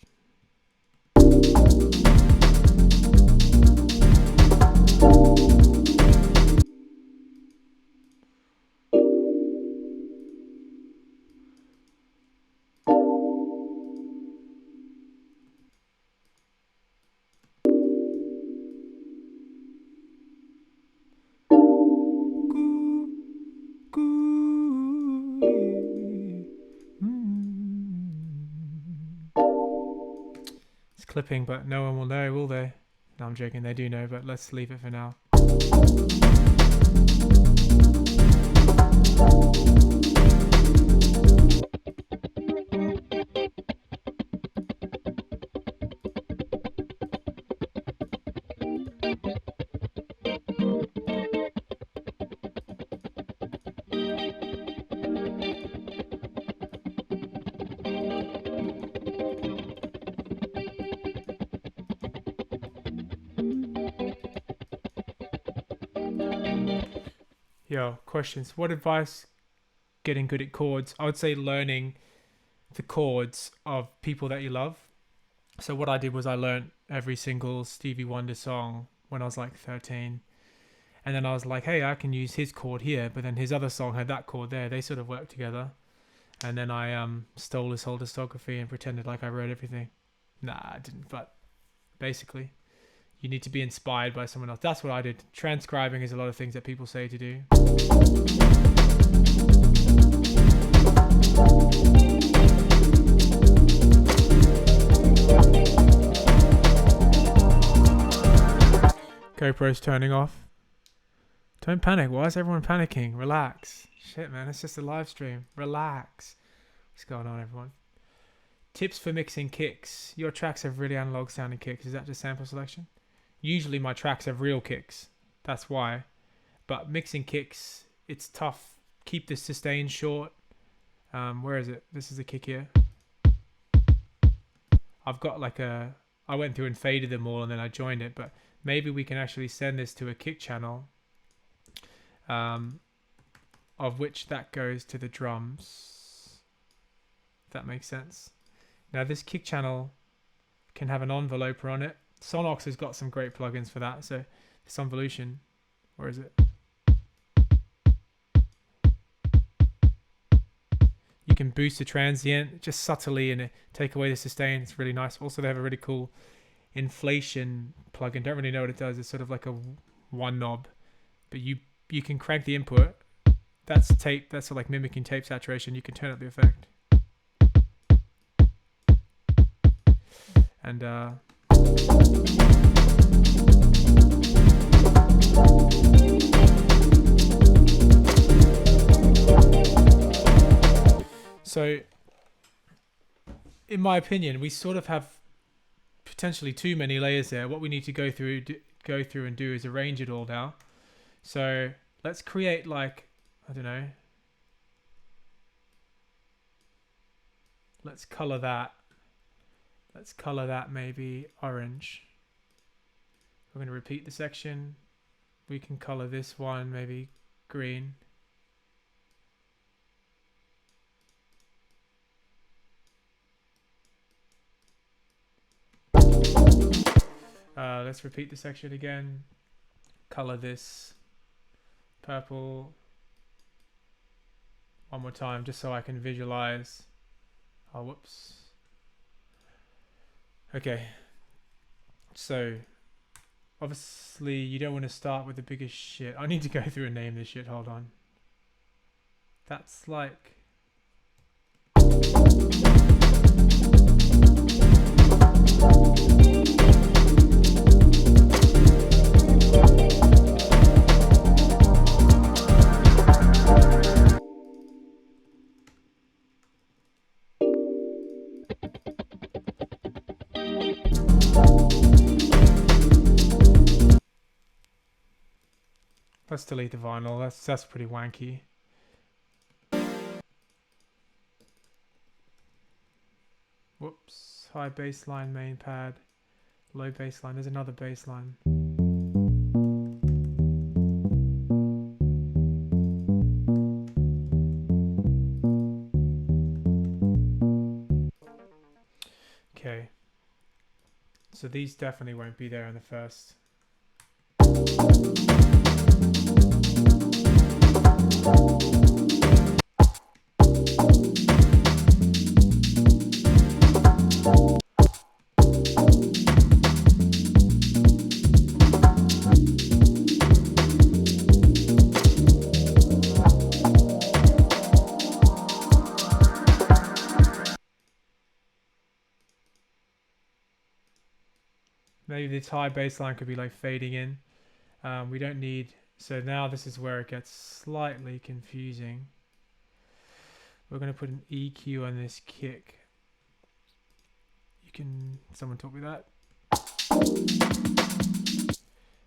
Clipping, but no one will know, will they? No, I'm joking, they do know, but let's leave it for now. Yo, questions. What advice getting good at chords? I would say learning the chords of people that you love. So what I did was I learned every single Stevie Wonder song when I was like 13. And then I was like, hey, I can use his chord here, but then his other song had that chord there. They sort of worked together. And then I stole his whole discography and pretended like I wrote everything. Nah, I didn't, but basically. You need to be inspired by someone else. That's what I did. Transcribing is a lot of things that people say to do. GoPro's turning off. Don't panic. Why is everyone panicking? Relax. Shit, man. It's just a live stream. Relax. What's going on, everyone? Tips for mixing kicks. Your tracks have really analog sounding kicks. Is that just sample selection? Usually my tracks have real kicks. That's why. But mixing kicks, it's tough. Keep the sustain short. Where is it? This is a kick here. I've got like a... I went through and faded them all and then I joined it. But maybe we can actually send this to a kick channel. Of which that goes to the drums. If that makes sense. Now this kick channel can have an enveloper on it. Sonox has got some great plugins for that. So this Convolution, where is it? You can boost the transient just subtly and take away the sustain. It's really nice. Also, they have a really cool inflation plugin. Don't really know what it does. It's sort of like a one knob, but you can crank the input. That's tape. That's like mimicking tape saturation. You can turn up the effect. And so, in my opinion, we sort of have potentially too many layers there. What we need to go through and do is arrange it all now. So let's create like, I don't know. Let's color that. Let's color that maybe orange. We're going to repeat the section. We can color this one maybe green. Let's repeat the section again. Color this purple. One more time, just so I can visualize. Oh, whoops. Okay. So, obviously, you don't want to start with the biggest shit. I need to go through and name this shit. Hold on. That's like... Let's delete the vinyl. That's pretty wanky. Whoops. High bassline main pad. Low bassline. There's another bassline. Okay. So these definitely won't be there in the first. Maybe this high bass line could be like fading in. We don't need... So now this is where it gets slightly confusing. We're going to put an EQ on this kick. You can... Someone taught me that.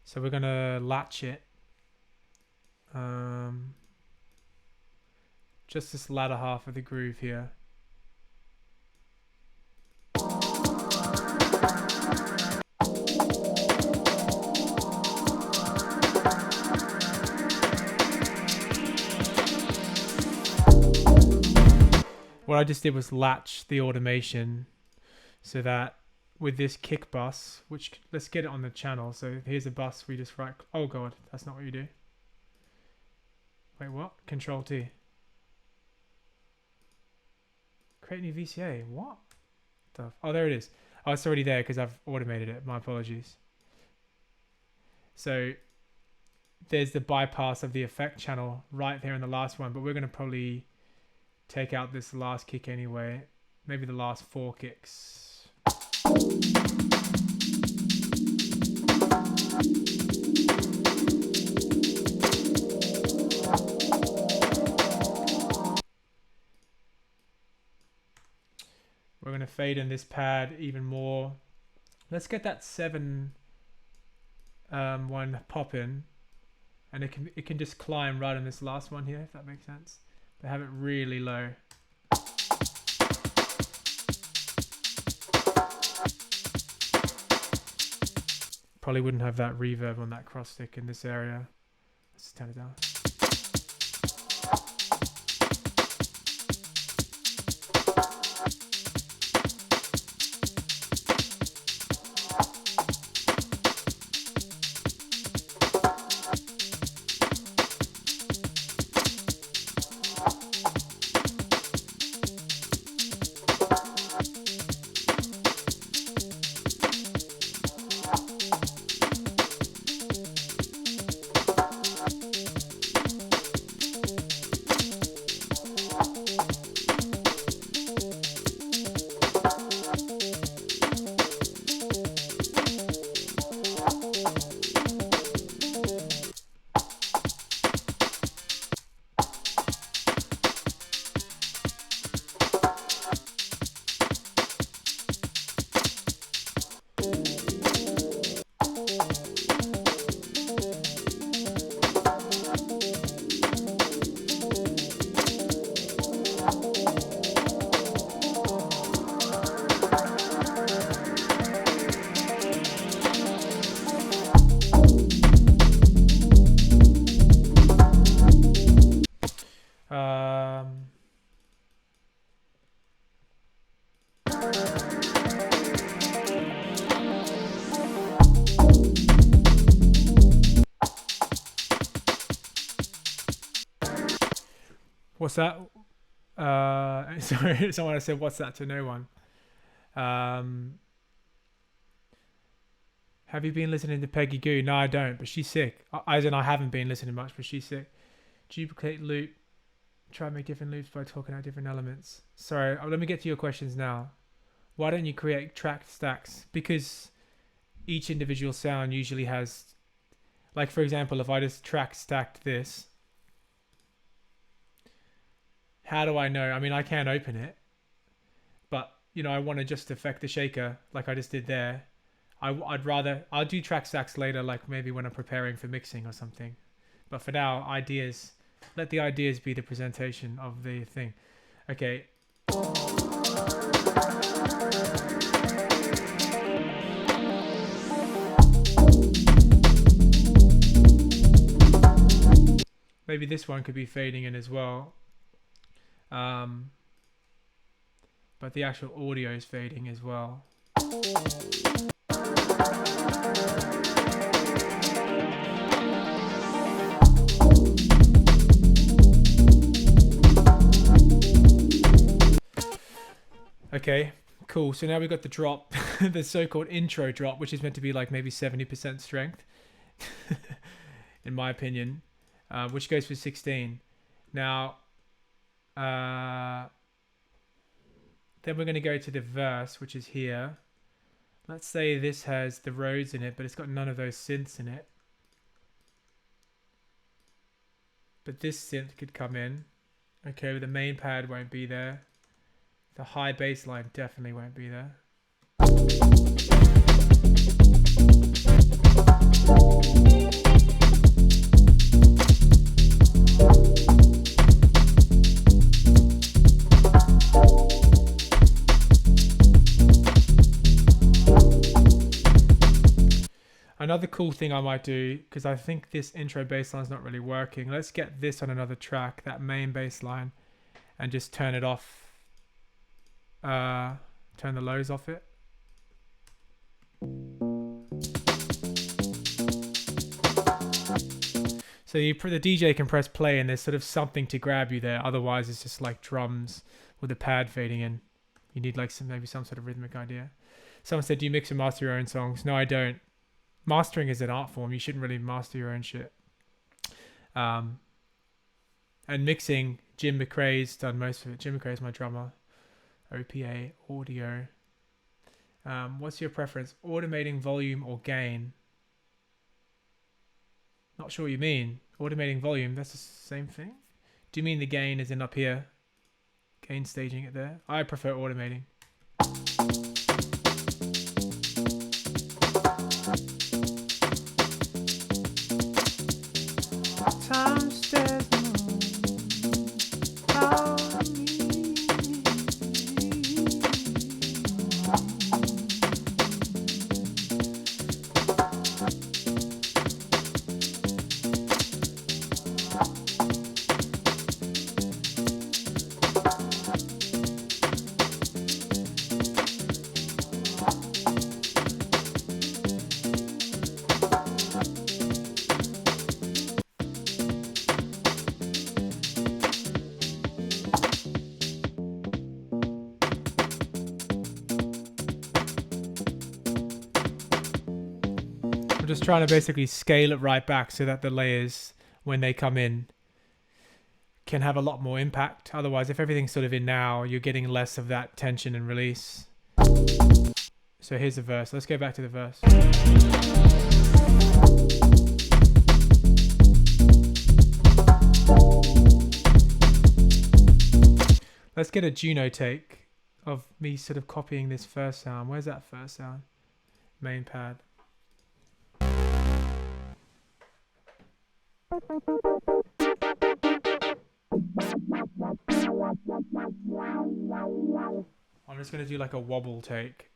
So we're going to latch it. Just this latter half of the groove here. What I just did was latch the automation so that with this kick bus, which let's get it on the channel. So here's a bus we just right. Oh God, that's not what you do. Wait, what? Control T. Create new VCA. What? Oh, there it is. Oh, it's already there because I've automated it. My apologies. So there's the bypass of the effect channel right there in the last one, but we're going to probably take out this last kick anyway. Maybe the last 4 kicks. fade in this pad even more. Let's get that 7 one pop in, and it can just climb right in this last one here, if that makes sense. But have it really low. Probably wouldn't have that reverb on that cross stick in this area. Let's just turn it down. What's that? Sorry, someone said, "What's that?" to no one. Have you been listening to Peggy Goo? No, I don't, but she's sick. As in, I haven't been listening much, but she's sick. Duplicate loop. Try and make different loops by talking out different elements. Sorry, let me get to your questions now. Why don't you create track stacks? Because each individual sound usually has, like for example, if I just track stacked this, how do I know? I mean, I can't open it, but you know, I want to just affect the shaker like I just did there. I'll do track stacks later, like maybe when I'm preparing for mixing or something. But for now, ideas, let the ideas be the presentation of the thing. Okay. Maybe this one could be fading in as well. But the actual audio is fading as well. Okay, cool. So now we've got the drop, the so-called intro drop, which is meant to be like maybe 70% strength, in my opinion, which goes for 16. Now, then we're going to go to the verse, which is here. Let's say this has the Rhodes in it, but it's got none of those synths in it. But this synth could come in. Okay, the main pad won't be there. The high bass line definitely won't be there. Another cool thing I might do, because I think this intro bass line is not really working. Let's get this on another track, that main bass line, and just turn it off. Turn the lows off it. So the DJ can press play and there's sort of something to grab you there. Otherwise it's just like drums with the pad fading in. You need like maybe some sort of rhythmic idea. Someone said, do you mix and master your own songs? No, I don't. Mastering is an art form. You shouldn't really master your own shit. And mixing, Jim McRae's done most of it. Jim McRae's my drummer. OPA, audio. What's your preference? Automating volume or gain? Not sure what you mean. Automating volume, that's the same thing? Do you mean the gain is in up here? Gain staging it there? I prefer automating. Time stays on me. I'm just trying to basically scale it right back so that the layers, when they come in, can have a lot more impact. Otherwise, if everything's sort of in now, you're getting less of that tension and release. So here's the verse. Let's go back to the verse. Let's get a Juno take of me sort of copying this first sound. Where's that first sound? Main pad. I'm just going to do like a wobble take.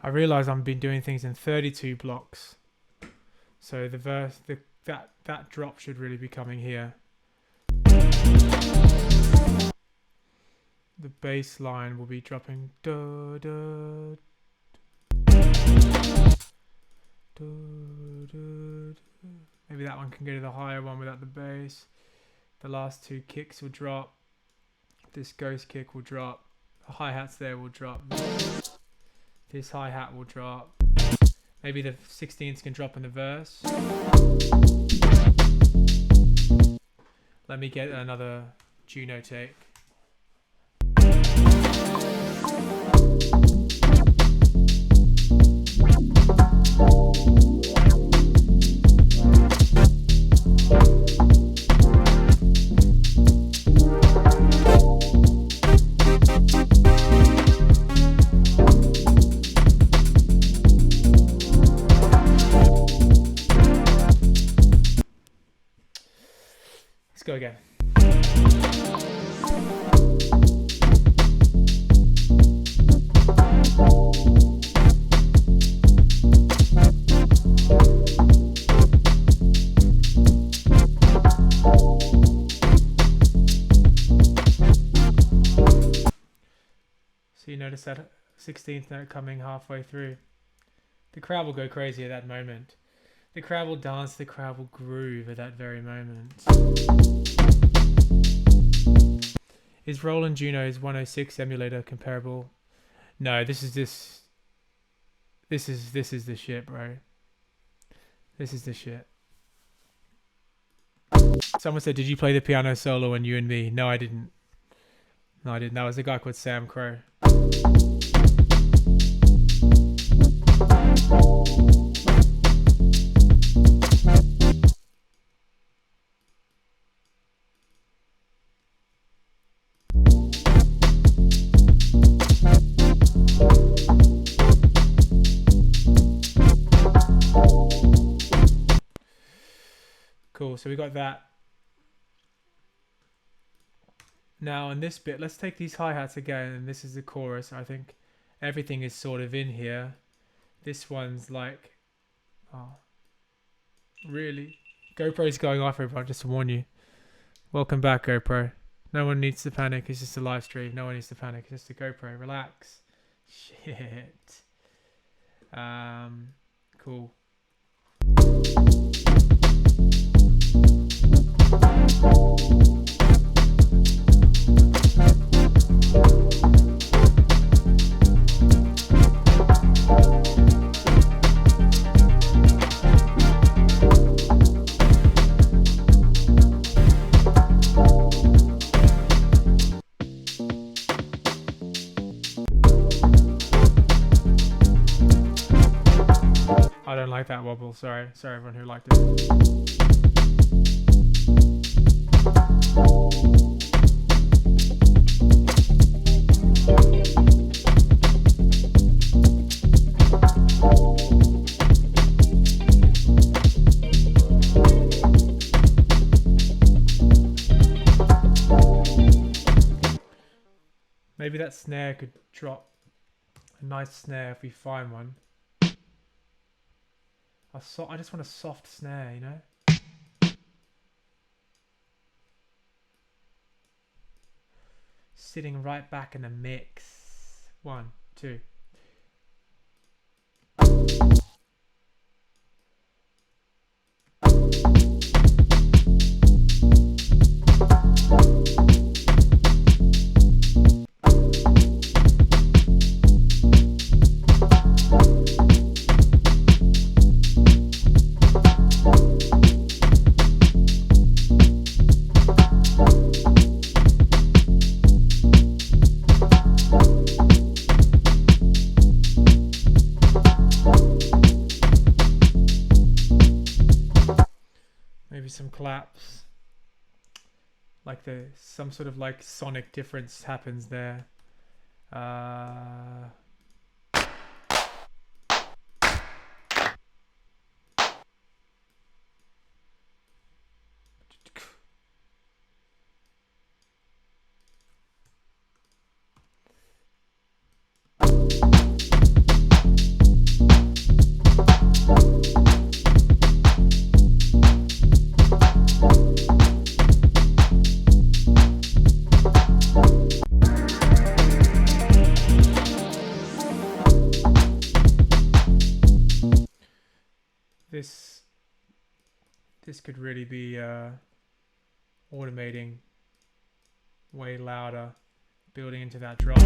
I realize I've been doing things in 32 blocks, so the verse, that drop should really be coming here. The bass line will be dropping. Da, da, da, da. Maybe that one can go to the higher one without the bass. The last two kicks will drop. This ghost kick will drop. The hi-hats there will drop. This hi-hat will drop. Maybe the 16ths can drop in the verse. Let me get another Juno take. Go again. So you notice that 16th note coming halfway through. The crowd will go crazy at that moment. The crowd will dance, the crowd will groove at that very moment. Is Roland Juno's 106 emulator comparable? No, this is the shit, bro. This is the shit. Someone said, did you play the piano solo on You and Me? No, I didn't. No, I didn't. That was a guy called Sam Crow. Cool, so we got that. Now on this bit, let's take these hi-hats again, and this is the chorus. I think everything is sort of in here. This one's like, oh, really? GoPro's going off, everyone, just to warn you. Welcome back, GoPro. No one needs to panic, it's just a live stream. No one needs to panic, it's just a GoPro. Relax. Shit. Cool. I don't like that wobble. Sorry everyone who liked it. Maybe that snare could drop a nice snare if we find one. I just want a soft snare, you know? Sitting right back in the mix. 1, 2. Some claps, like some sort of like sonic difference happens there. This could really be automating way louder, building into that drop.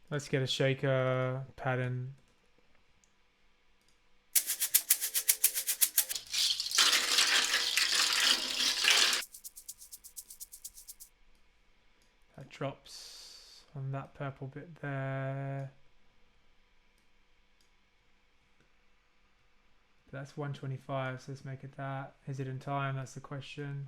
Let's get a shaker pattern. That drops on that purple bit there. That's 125, so let's make it that. Is it in time? That's the question.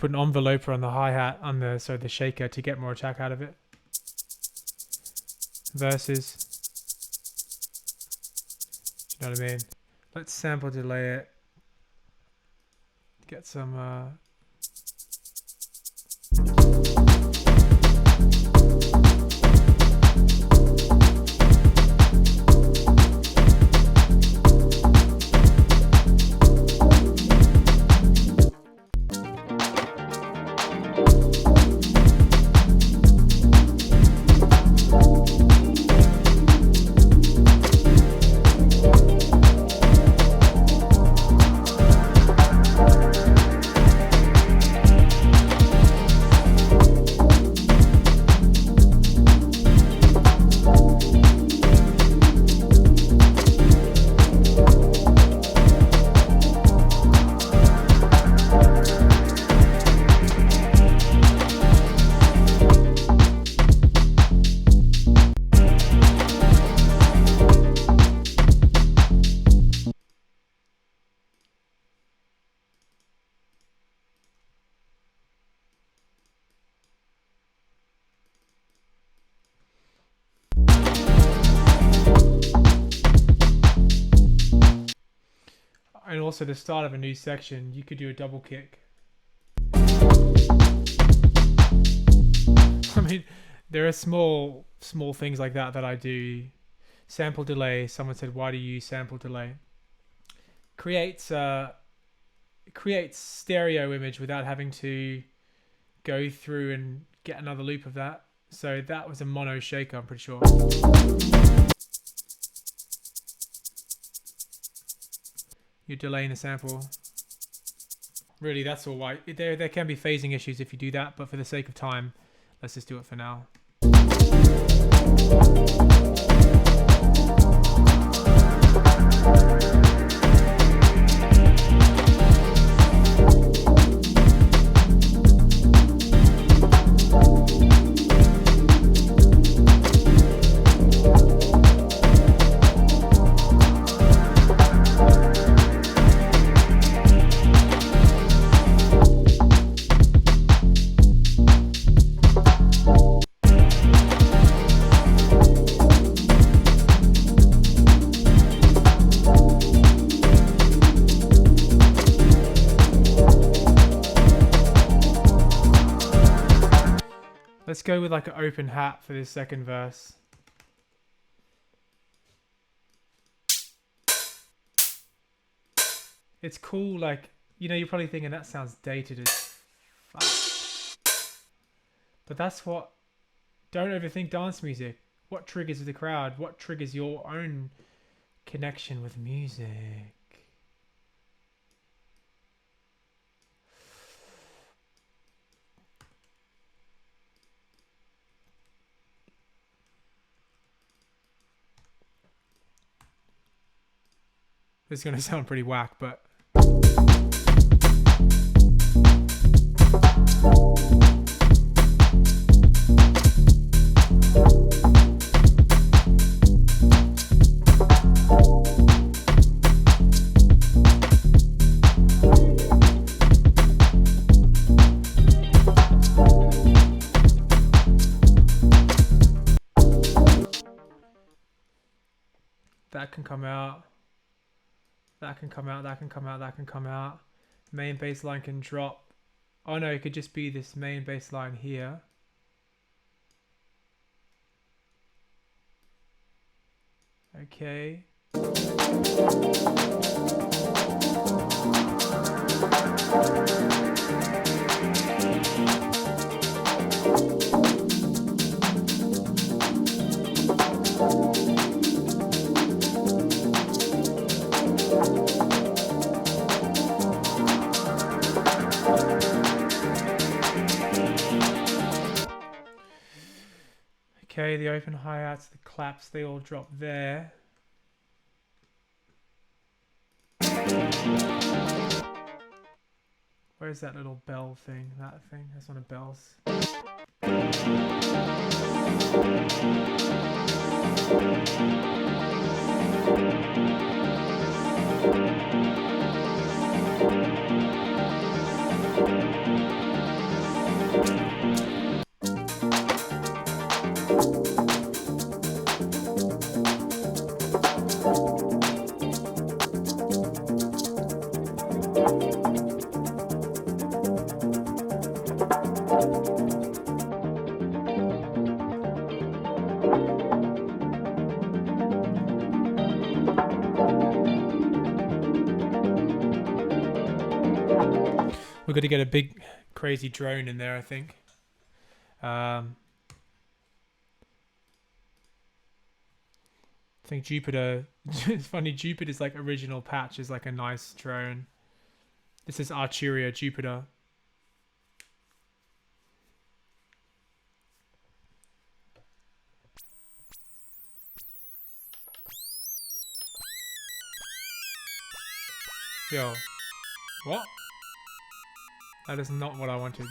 Put an enveloper on the hi-hat on the shaker to get more attack out of it. Versus, you know what I mean? Let's sample delay it. Get some also the start of a new section, you could do a double kick. I mean, there are small things like that I do. Sample delay. Someone said, why do you use sample delay? Creates stereo image without having to go through and get another loop of that. So that was a mono shaker, I'm pretty sure. You're delaying the sample. Really, that's all right. There can be phasing issues if you do that, but for the sake of time, let's just do it for now. Let's go with like an open hat for this second verse. It's cool, like, you know, you're probably thinking that sounds dated as fuck. But that's what, don't overthink dance music. What triggers the crowd? What triggers your own connection with music? This is going to sound pretty whack, but... that can come out. That can come out, that can come out, that can come out. Main bass line can drop. Oh no, it could just be this main bass line here. Okay. Okay, the open hi-hats, the claps, they all drop there. Where's that little bell thing? That thing? That's one of bells. We're going to get a big crazy drone in there, I think. I think Jupiter, it's funny, Jupiter's like original patch is like a nice drone. This is Arturia Jupiter. Yo, what? That is not what I wanted.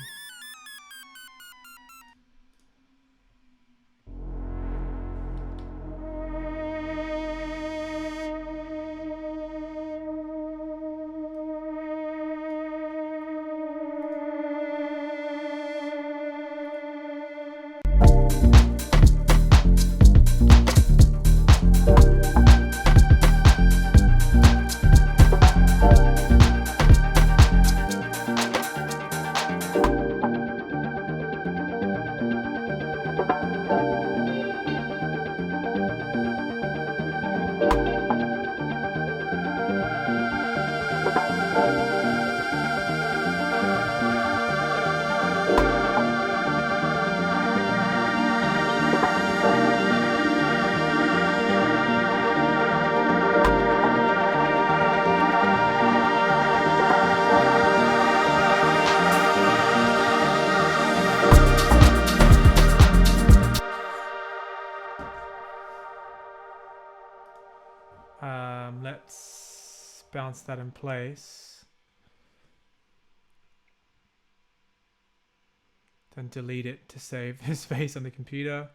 bounce that in place. Then delete it to save the space on the computer.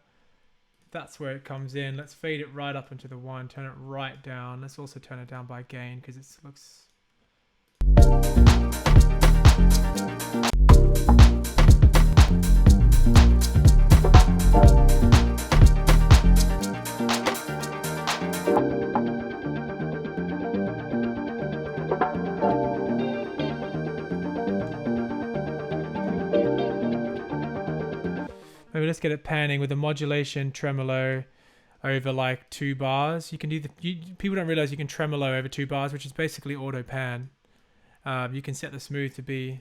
That's where it comes in. Let's fade it right up into the 1, turn it right down. Let's also turn it down by gain because it looks... Maybe let's get it panning with a modulation tremolo over like 2 bars. You can do people don't realize you can tremolo over 2 bars, which is basically auto pan. You can set the smooth to be...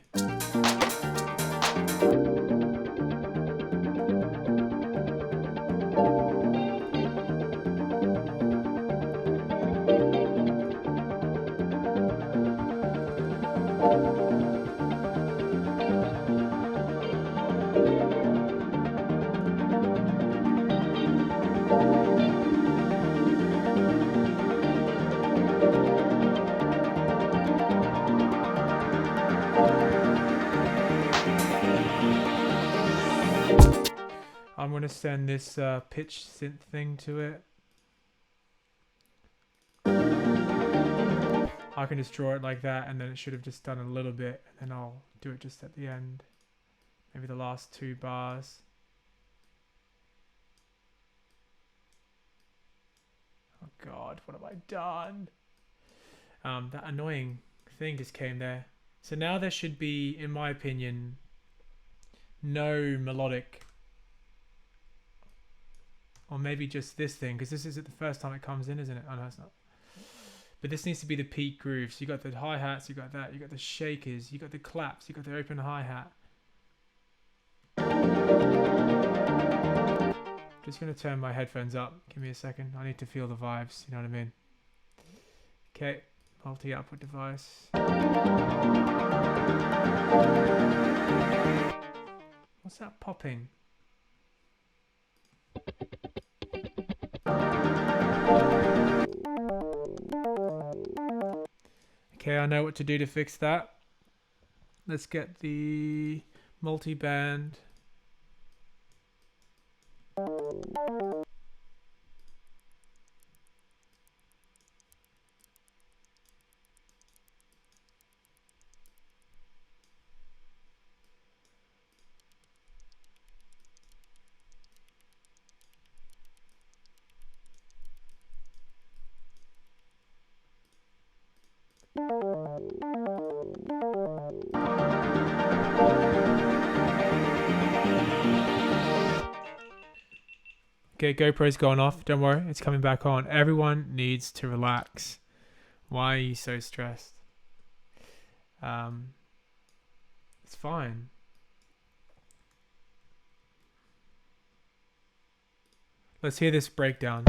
I'm going to send this pitch synth thing to it. I can just draw it like that, and then it should have just done a little bit, and then I'll do it just at the end. Maybe the last 2 bars. Oh God, what have I done? That annoying thing just came there. So now there should be, in my opinion, no melodic. Or maybe just this thing, because this is the first time it comes in, isn't it? Oh no, it's not. But this needs to be the peak groove. So you got the hi-hats, you got that, you got the shakers, you got the claps, you got the open hi-hat. Just gonna turn my headphones up. Give me a second. I need to feel the vibes, you know what I mean? Okay, multi-output device. What's that popping? Okay, I know what to do to fix that. Let's get the multi-band. Okay, GoPro's gone off. Don't worry, it's coming back on. Everyone needs to relax. Why are you so stressed? It's fine. Let's hear this breakdown.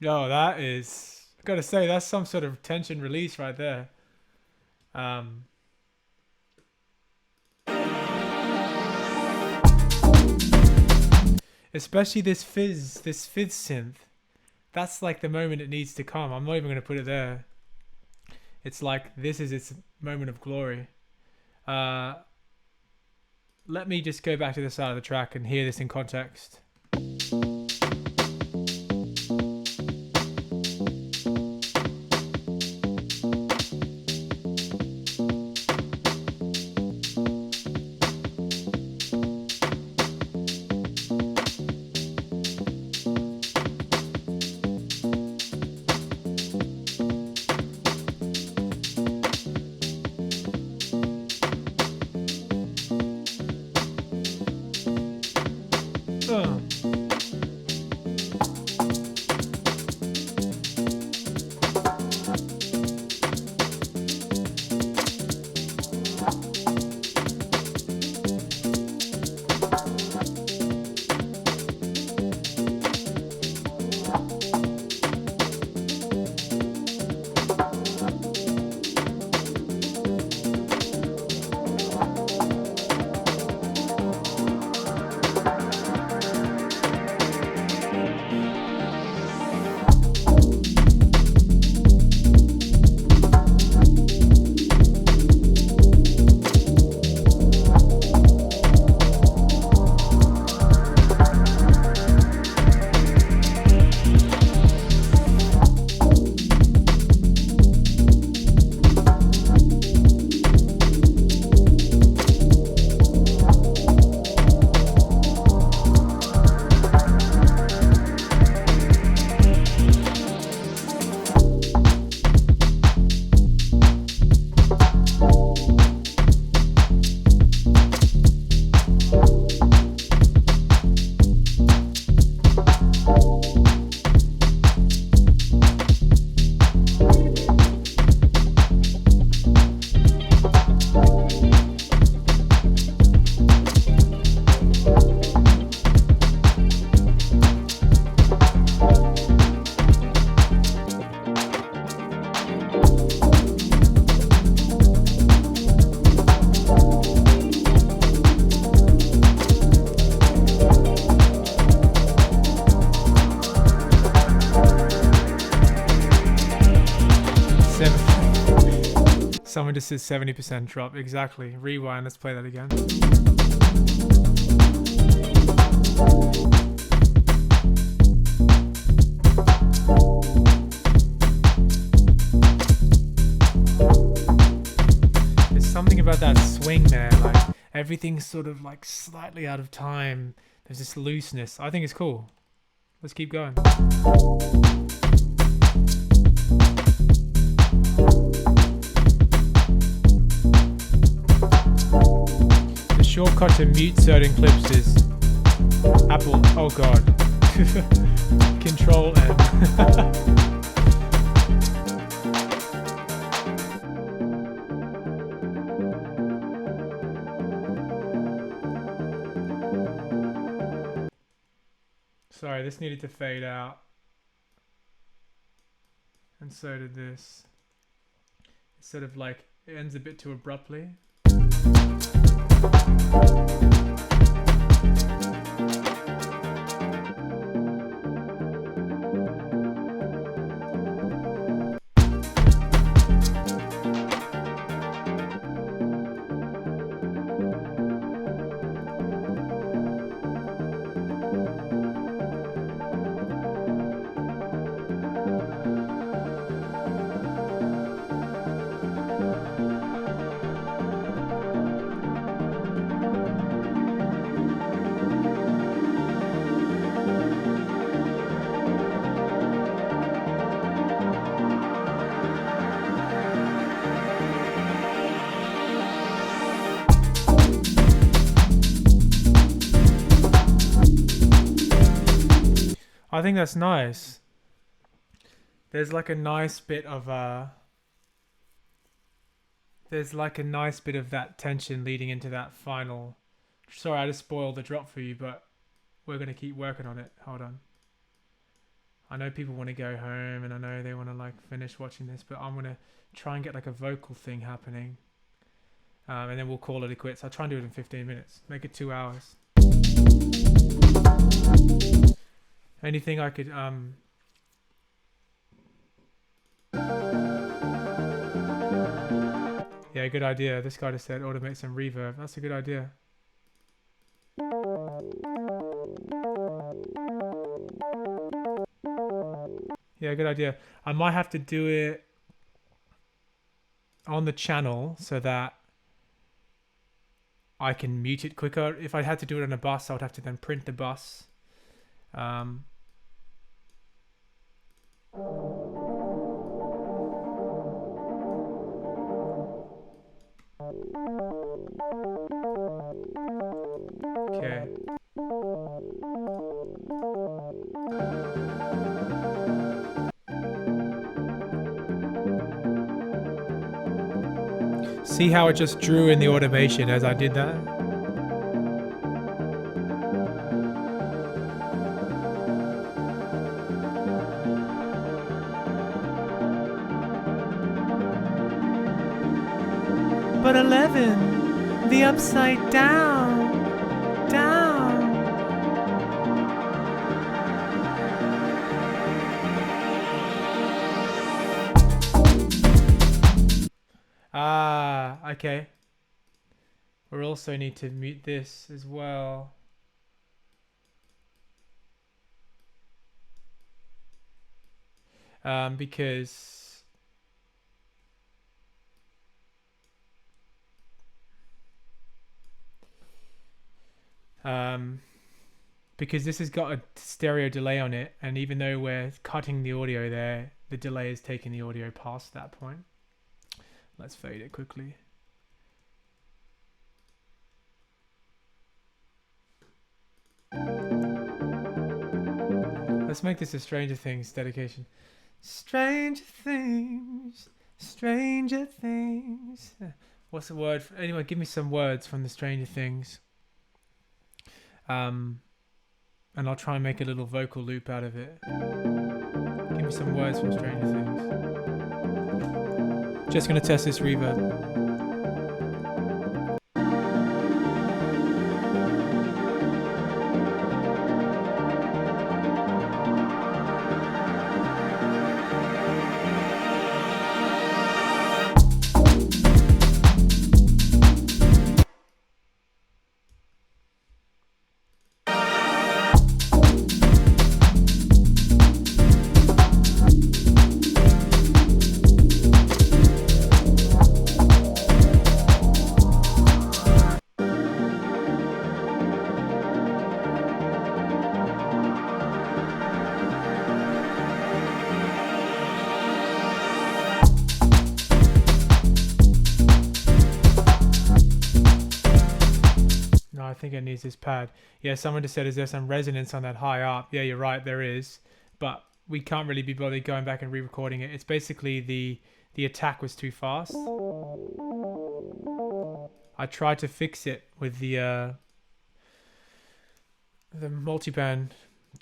Yo, that is, I gotta say, that's some sort of tension release right there. Especially this fizz synth. That's like the moment it needs to come. I'm not even gonna put it there. It's like, this is its moment of glory. Let me just go back to the side of the track and hear this in context. Someone just says 70% drop. Exactly. Rewind. Let's play that again. There's something about that swing there. Like everything's sort of like slightly out of time. There's this looseness. I think it's cool. Let's keep going. The shortcut to mute certain clips is Apple. Oh god. Control M. Sorry, this needed to fade out. And so did this. It's sort of like, it ends a bit too abruptly. I think that's nice. There's like a nice bit of that tension leading into that final. Sorry, I just spoiled the drop for you, but we're gonna keep working on it. Hold on. I know people want to go home and I know they want to like finish watching this, but I'm gonna try and get like a vocal thing happening. And then we'll call it a quits. I'll try and do it in 15 minutes. Make it 2 hours. Anything I could yeah, good idea. This guy just said automate some reverb. That's a good idea. Yeah, good idea. I might have to do it on the channel so that I can mute it quicker. If I had to do it on a bus, I would have to then print the bus. Okay. See how it just drew in the automation as I did that? But 11, the upside down, down. Ah, okay. We also need to mute this as well. Because this has got a stereo delay on it, and even though we're cutting the audio there, the delay is taking the audio past that point. Let's fade it quickly. Let's make this a Stranger Things dedication. Stranger Things, Stranger Things. What's the word? Anyway, give me some words from the Stranger Things. And I'll try and make a little vocal loop out of it. Give me some words from Stranger Things. Just gonna test this reverb. I think it needs this pad. Yeah, someone just said, is there some resonance on that high up? Yeah, you're right, there is. But we can't really be bothered going back and re-recording it. It's basically the attack was too fast. I tried to fix it with the multiband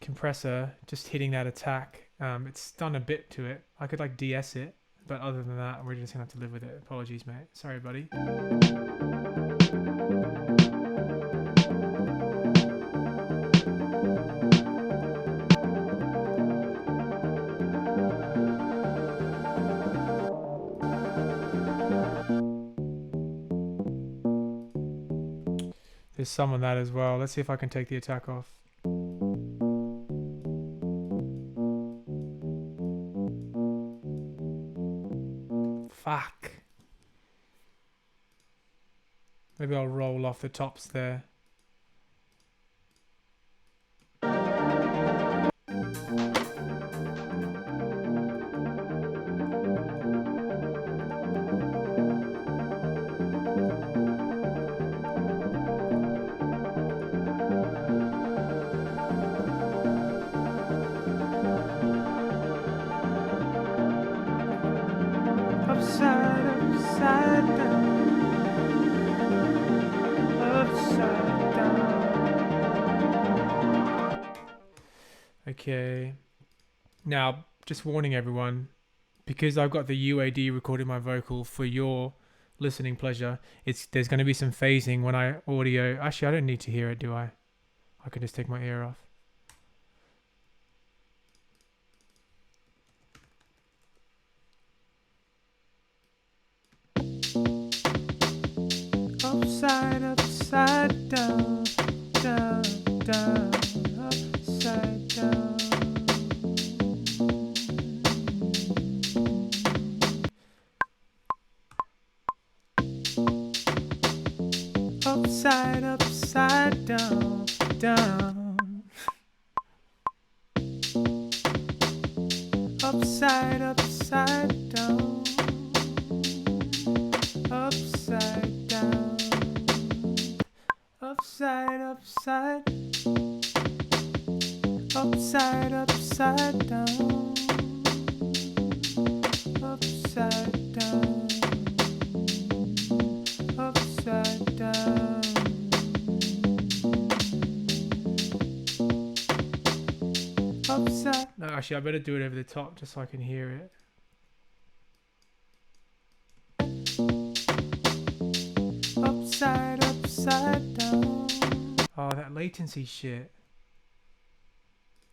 compressor, just hitting that attack. It's done a bit to it. I could like DS it, but other than that, we're just gonna have to live with it. Apologies, mate. Sorry, buddy. There's some on that as well. Let's see if I can take the attack off. Fuck. Maybe I'll roll off the tops there. Upside, upside down. Upside down. Okay. Now, just warning everyone, because I've got the UAD recording my vocal for your listening pleasure, there's going to be some phasing when I audio. Actually, I don't need to hear it, do I? I can just take my ear off. Upside, upside down, down, down, upside down. Upside, upside down, down. Upside, upside down. Upside down. Upside, upside. Upside, upside down. Upside down. Upside down. Upside. No, actually, I better do it over the top just so I can hear it. Upside, upside down. Oh, that latency shit.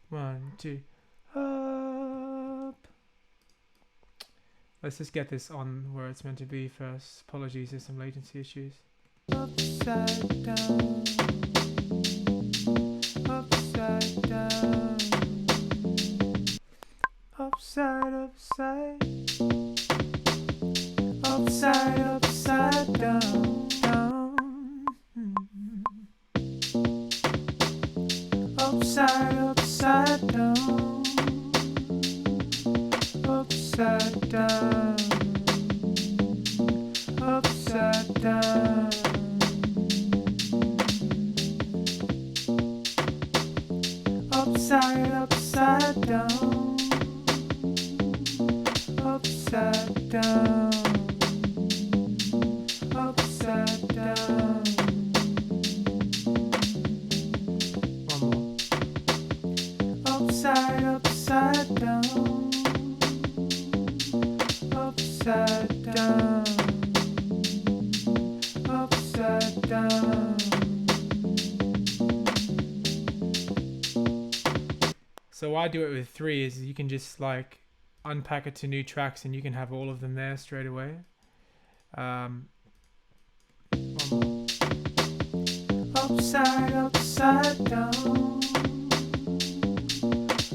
1, 2, up. Let's just get this on where it's meant to be first. Apologies, there's some latency issues. Upside down. Upside down. Upside, upside. Upside, upside down, down. Upside, upside down. Upside down. Upside down. Upside, upside down. Upside down. Upside down. One more. Upside, upside down. Upside down. Upside down. So why I do it with 3 is you can just like unpack it to new tracks and you can have all of them there straight away. One more. Upside, upside down.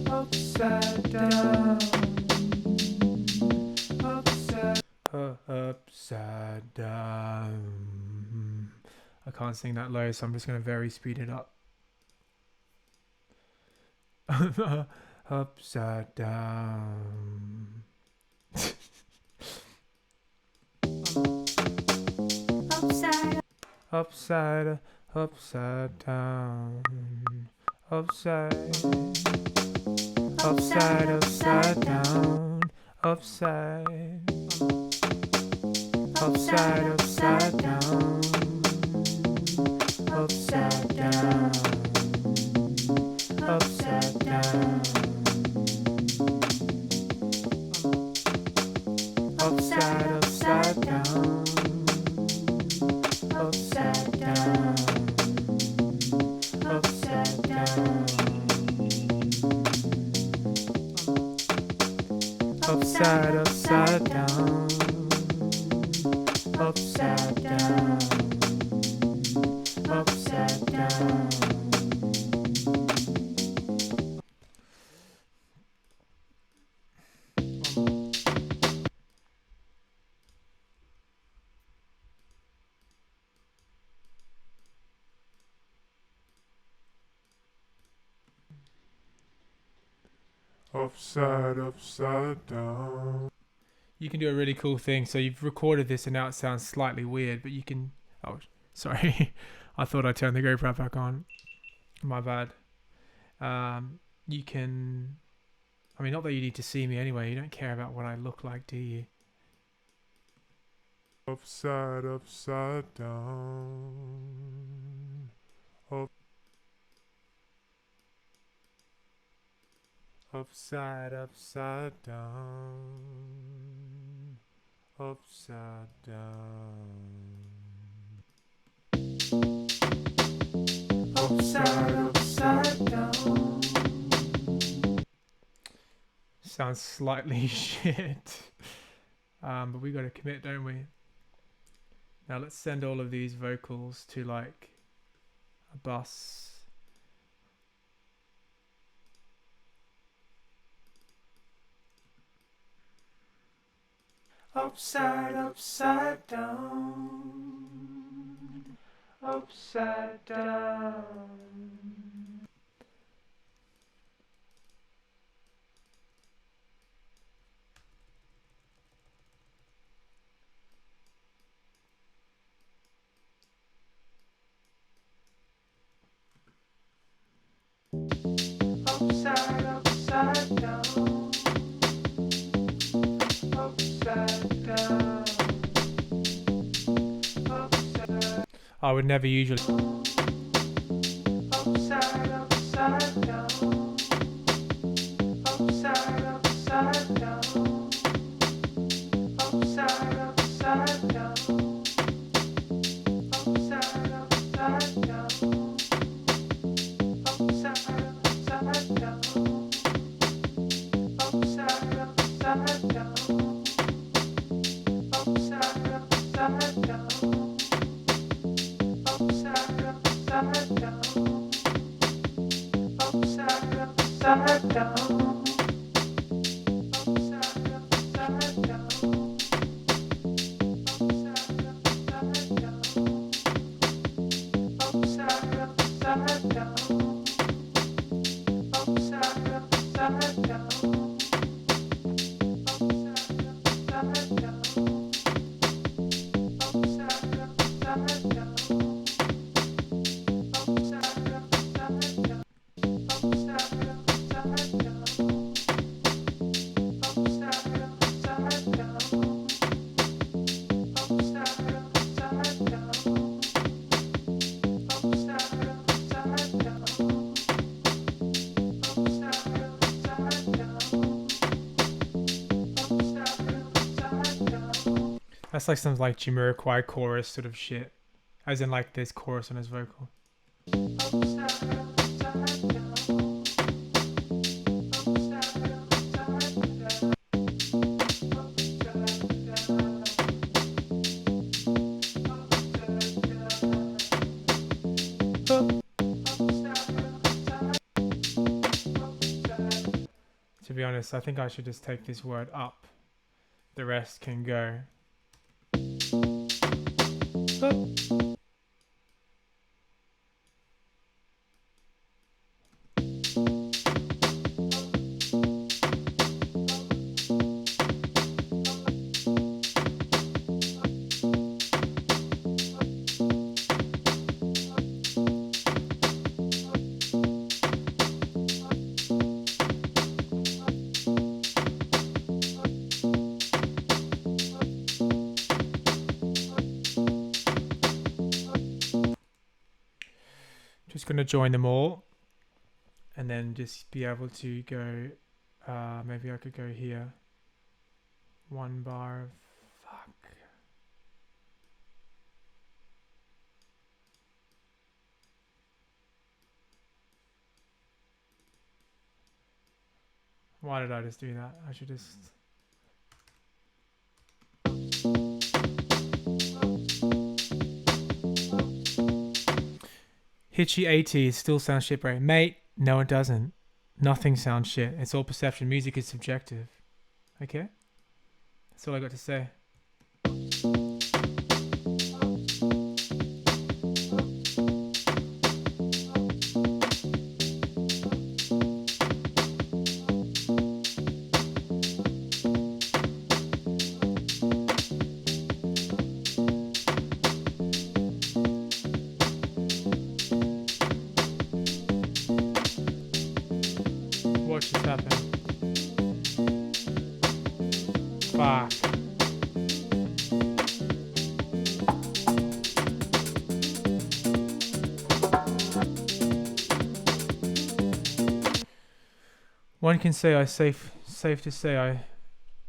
Upside down. Upside down. I can't sing that low, so I'm just going to very speed it up. Upside down. Upside, upside down, upside, upside, upside down, upside, upside, upside down, upside down, upside down, upside, upside down, upside down, upside down, upside, upside down, upside down, upside down. Upside, upside down. You can do a really cool thing. So you've recorded this and now it sounds slightly weird, but you can... Oh, sorry. I thought I turned the GoPro back on. My bad. You can... I mean, not that you need to see me anyway. You don't care about what I look like, do you? Upside, upside down. Upside, upside down. Upside down. Upside, upside down. Sounds slightly shit. But we got to commit, don't we? Now let's send all of these vocals to like a bus. Upside, upside down, upside down. Upside, upside down, upside down, upside. I would never usually. Upside, upside down, upside, upside down, upside, upside down, upside, upside down. That's like some like Jamiroquai chorus sort of shit. As in like there's chorus on his vocal. To be honest, I think I should just take this word up. The rest can go. just going to join them all and then just be able to go, maybe I could go here. 1 bar of, fuck. Why did I just do that? I should just... Hitchy 80 still sounds shit, bro. Mate, no it doesn't. Nothing sounds shit. It's all perception. Music is subjective. Okay? That's all I got to say. Watch this happen. Fuck. One can say safe to say I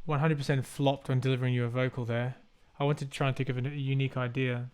100% flopped on delivering you a vocal there. I wanted to try and think of a unique idea.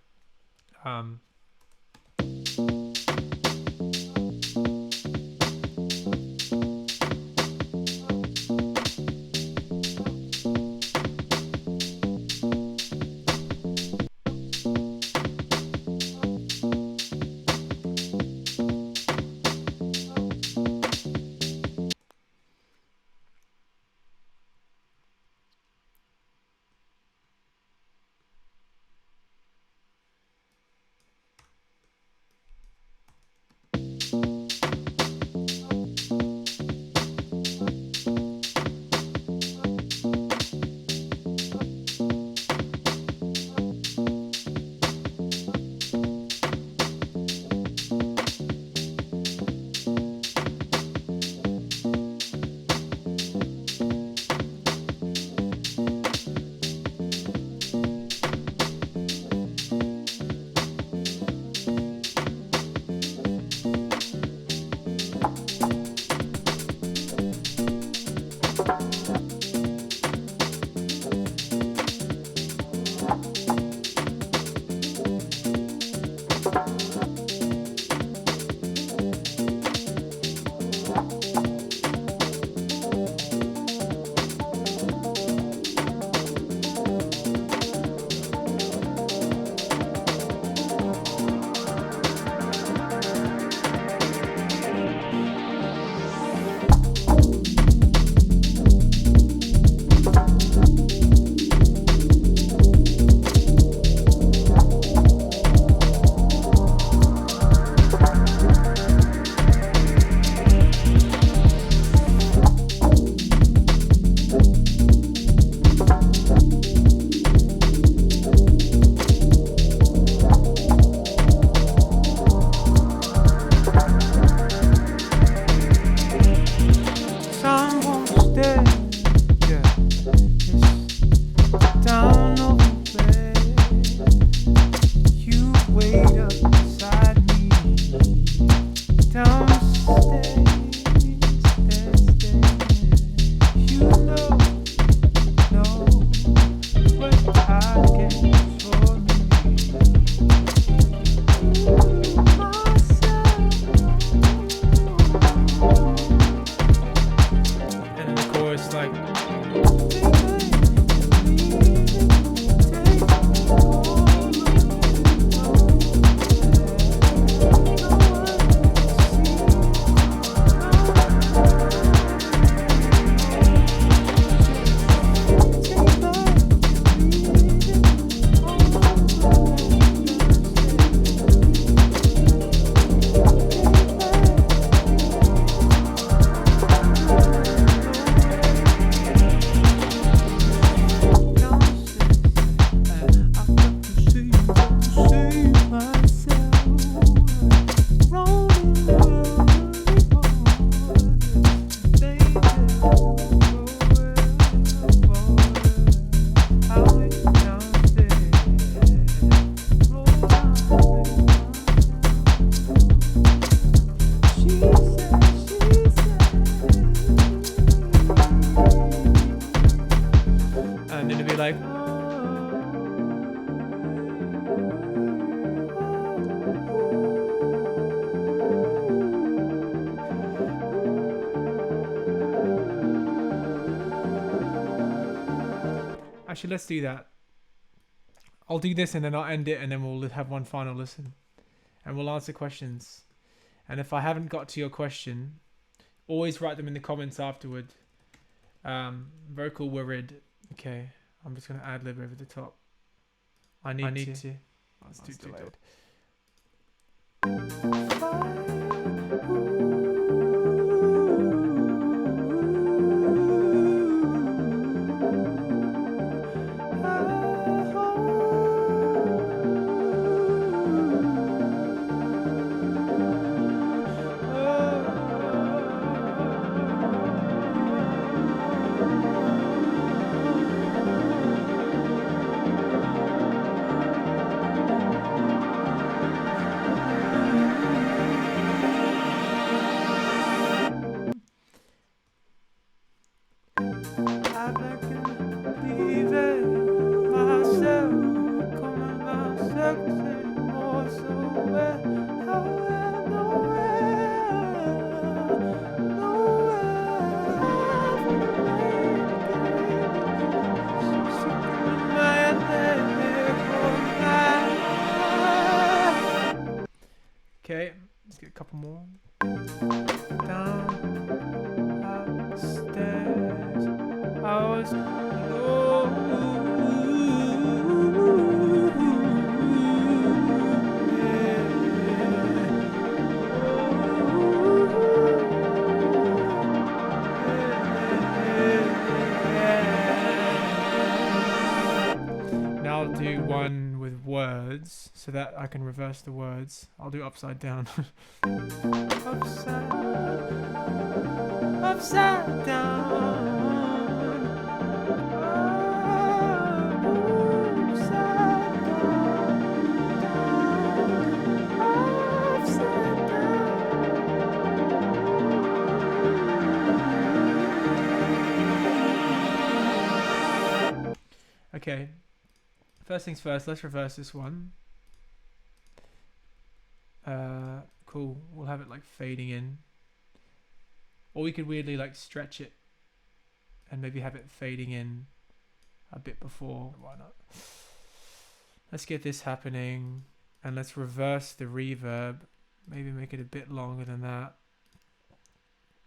to be like, actually, let's do that. I'll do this and then I'll end it and then we'll have one final listen. And we'll answer questions. And if I haven't got to your question, always write them in the comments afterward. Vocal worried. Okay, I'm just going to ad-lib over the top. I need to. That's too delayed. Okay, let's get a couple more. Down, upstairs, I was Now I'll do one with words so that I can reverse the words. I'll do upside down. Upside down. Okay, first things first, let's reverse this one. Cool, we'll have it like fading in. Or we could weirdly like stretch it and maybe have it fading in a bit before. Why not? Let's get this happening and let's reverse the reverb. Maybe make it a bit longer than that.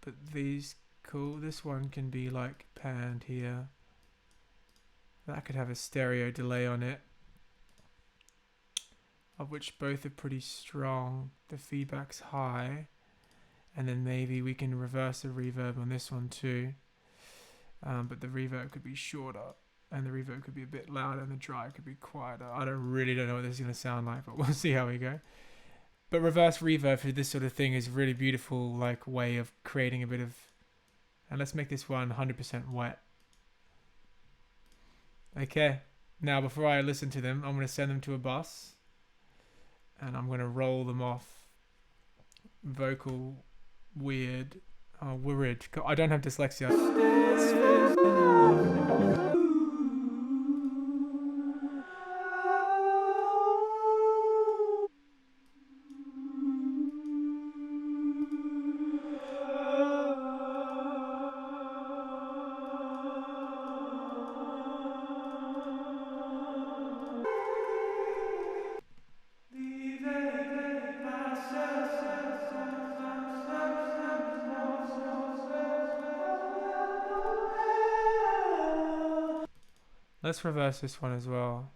But these, cool, this one can be like panned here. That could have a stereo delay on it, of which both are pretty strong. The feedback's high, and then maybe we can reverse the reverb on this one too. But the reverb could be shorter, and the reverb could be a bit louder, and the drive could be quieter. I really don't know what this is going to sound like, but we'll see how we go. But reverse reverb for this sort of thing is a really beautiful like way of creating a bit of. And let's make this one 100% wet. Okay, now before I listen to them, I'm going to send them to a bus and I'm going to roll them off. Vocal weird. Oh, weird. I don't have dyslexia. Let's reverse this one as well.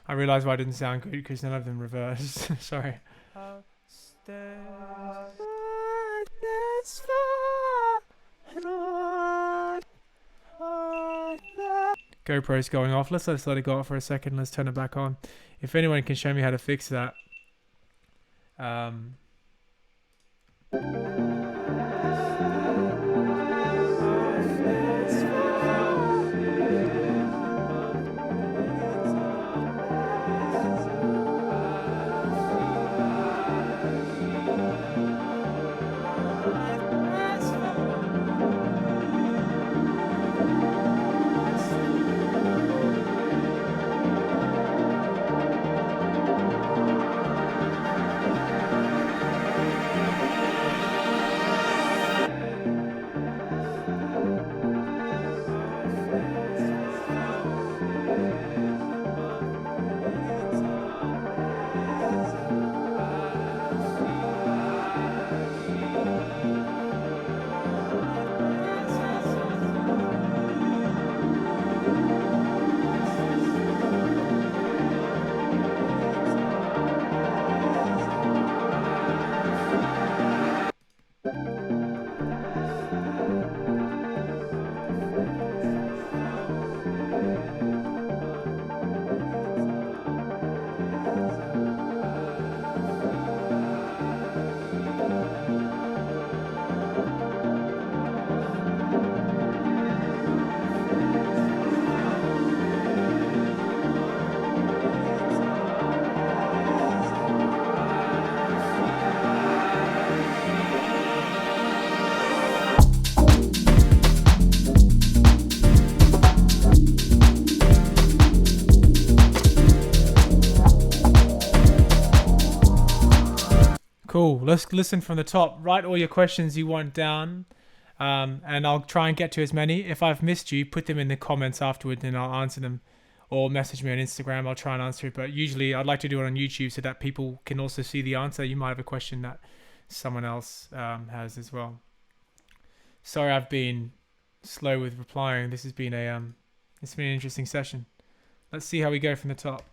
I realised why I didn't sound good because none of them reversed. Sorry. GoPro's going off. Let's let it go off for a second. Let's turn it back on. If anyone can show me how to fix that. Let's listen from the top. Write all your questions you want down, and I'll try and get to as many. If I've missed you, put them in the comments afterwards and I'll answer them, or message me on Instagram. I'll try and answer it, but usually I'd like to do it on YouTube so that people can also see the answer. You might have a question that someone else has as well. Sorry I've been slow with replying. This has been it's been an interesting session. Let's see how we go from the top.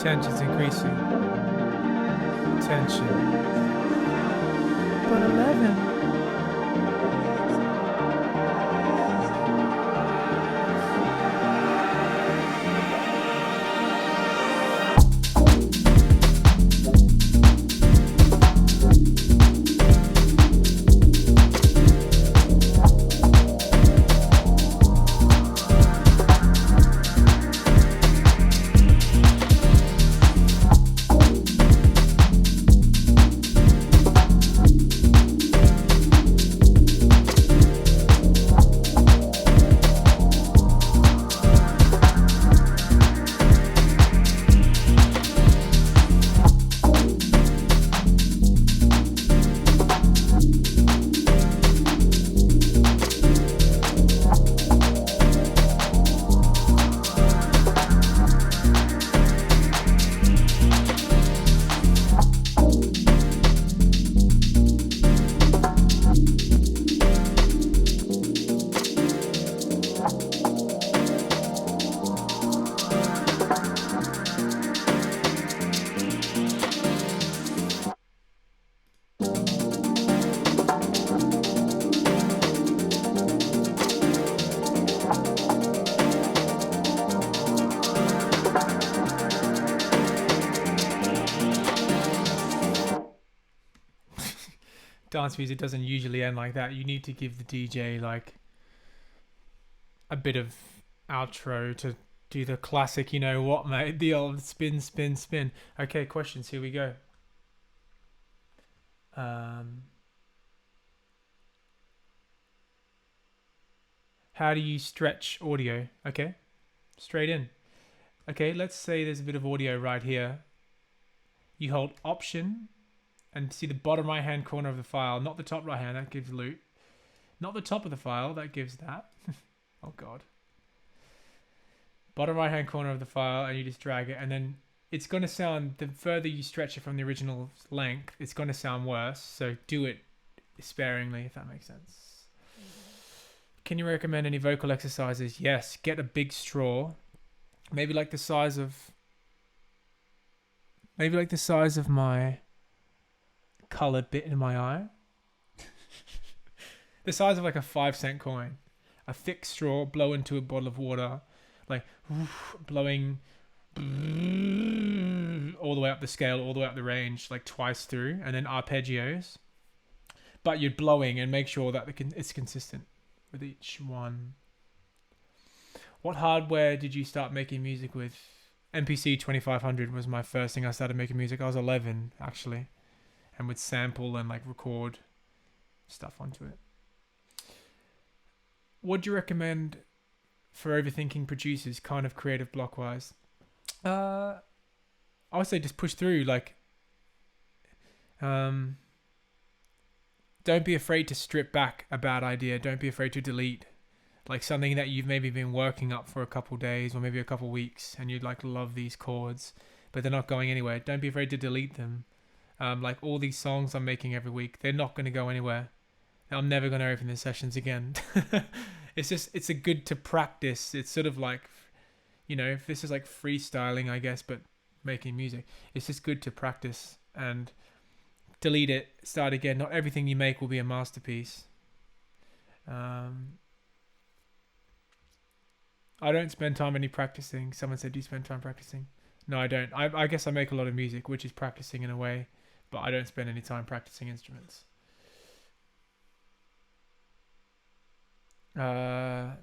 Tension's increasing. Tension. But 11. dance music doesn't usually end like that. You need to give the DJ like a bit of outro to do the classic, you know what, mate? The old spin, spin, spin. Okay, questions. Here we go. How do you stretch audio? Okay, straight in. Okay, let's say there's a bit of audio right here. You hold Option and see the bottom right hand corner of the file, not the top right hand, that gives loop. Not the top of the file, that gives that. Oh god. Bottom right hand corner of the file, and you just drag it, and then it's going to sound, the further you stretch it from the original length, it's going to sound worse. So do it sparingly, if that makes sense. Can you recommend any vocal exercises? Yes. Get a big straw, maybe like the size of my colored bit in my eye. The size of like a 5-cent coin. A thick straw, blow into a bottle of water, like blowing all the way up the scale, all the way up the range, like twice through, and then arpeggios. But you're blowing, and make sure that it's consistent with each one. What hardware did you start making music with? MPC 2500 was my first thing I started making music. I was 11 actually, and would sample and like record stuff onto it. What do you recommend for overthinking producers, kind of creative block wise? I would say just push through. Like, don't be afraid to strip back a bad idea. Don't be afraid to delete like something that you've maybe been working up for a couple days or maybe a couple weeks, and you'd like love these chords, but they're not going anywhere. Don't be afraid to delete them. Like all these songs I'm making every week, they're not going to go anywhere. I'm never going to open the sessions again. It's a good to practice. It's sort of like, you know, if this is like freestyling, I guess, but making music, it's just good to practice and delete it, start again. Not everything you make will be a masterpiece. I don't spend time any practicing. Someone said, do you spend time practicing? No, I don't. I guess I make a lot of music, which is practicing in a way, but I don't spend any time practicing instruments. Would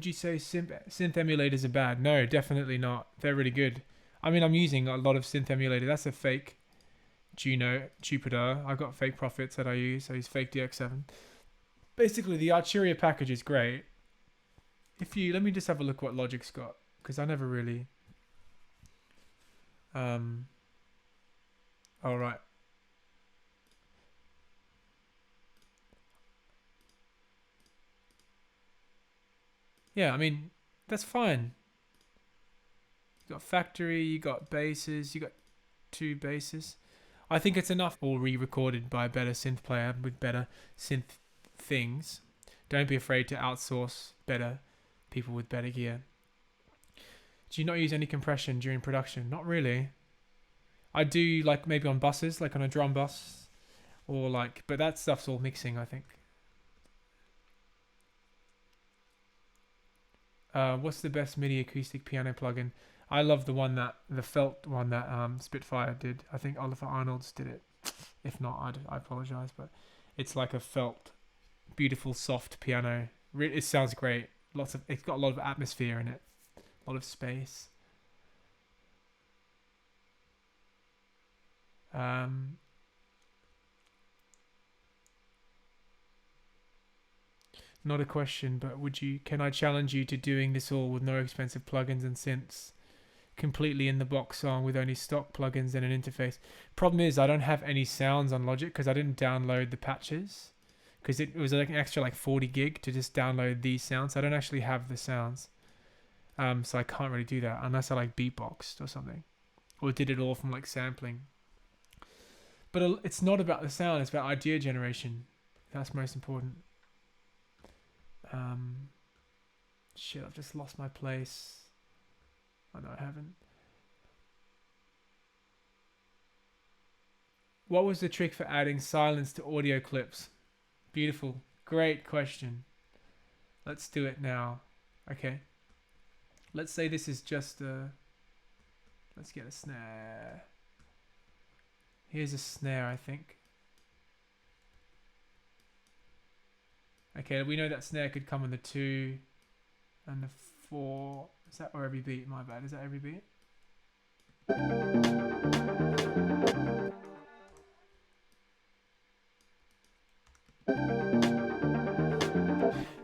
you say synth emulators are bad? No, definitely not. They're really good. I mean, I'm using a lot of synth emulator. That's a fake Jupiter. I've got fake Profits that I use. I use fake DX7. Basically, the Arturia package is great. Let me just have a look what Logic's got, because I never really. All right. Yeah, I mean, that's fine. You got factory, you got basses, you got 2 basses. I think it's enough. All re-recorded by a better synth player with better synth things. Don't be afraid to outsource better people with better gear. Do you not use any compression during production? Not really. I do, like maybe on buses, like on a drum bus, or like, but that stuff's all mixing, I think. What's the best MIDI acoustic piano plugin? I love the felt one that Spitfire did. I think Oliver Arnolds did it. If not, I apologize, but it's like a felt, beautiful, soft piano. It sounds great. It's got a lot of atmosphere in it, a lot of space. Not a question, but can I challenge you to doing this all with no expensive plugins and synths? Completely in the box song with only stock plugins and an interface. Problem is, I don't have any sounds on Logic because I didn't download the patches, because it was like an extra like 40 gig to just download these sounds. I don't actually have the sounds, so I can't really do that unless I like beatboxed or something, or did it all from like sampling. But it's not about the sound, it's about idea generation. That's most important. Shit, I've just lost my place. Oh no, I haven't. What was the trick for adding silence to audio clips? Beautiful. Great question. Let's do it now. Okay. Let's say this is just a... Let's get a snare. Here's a snare, I think. Okay, we know that snare could come on the 2 and the 4. Is that or every beat? My bad. Is that every beat?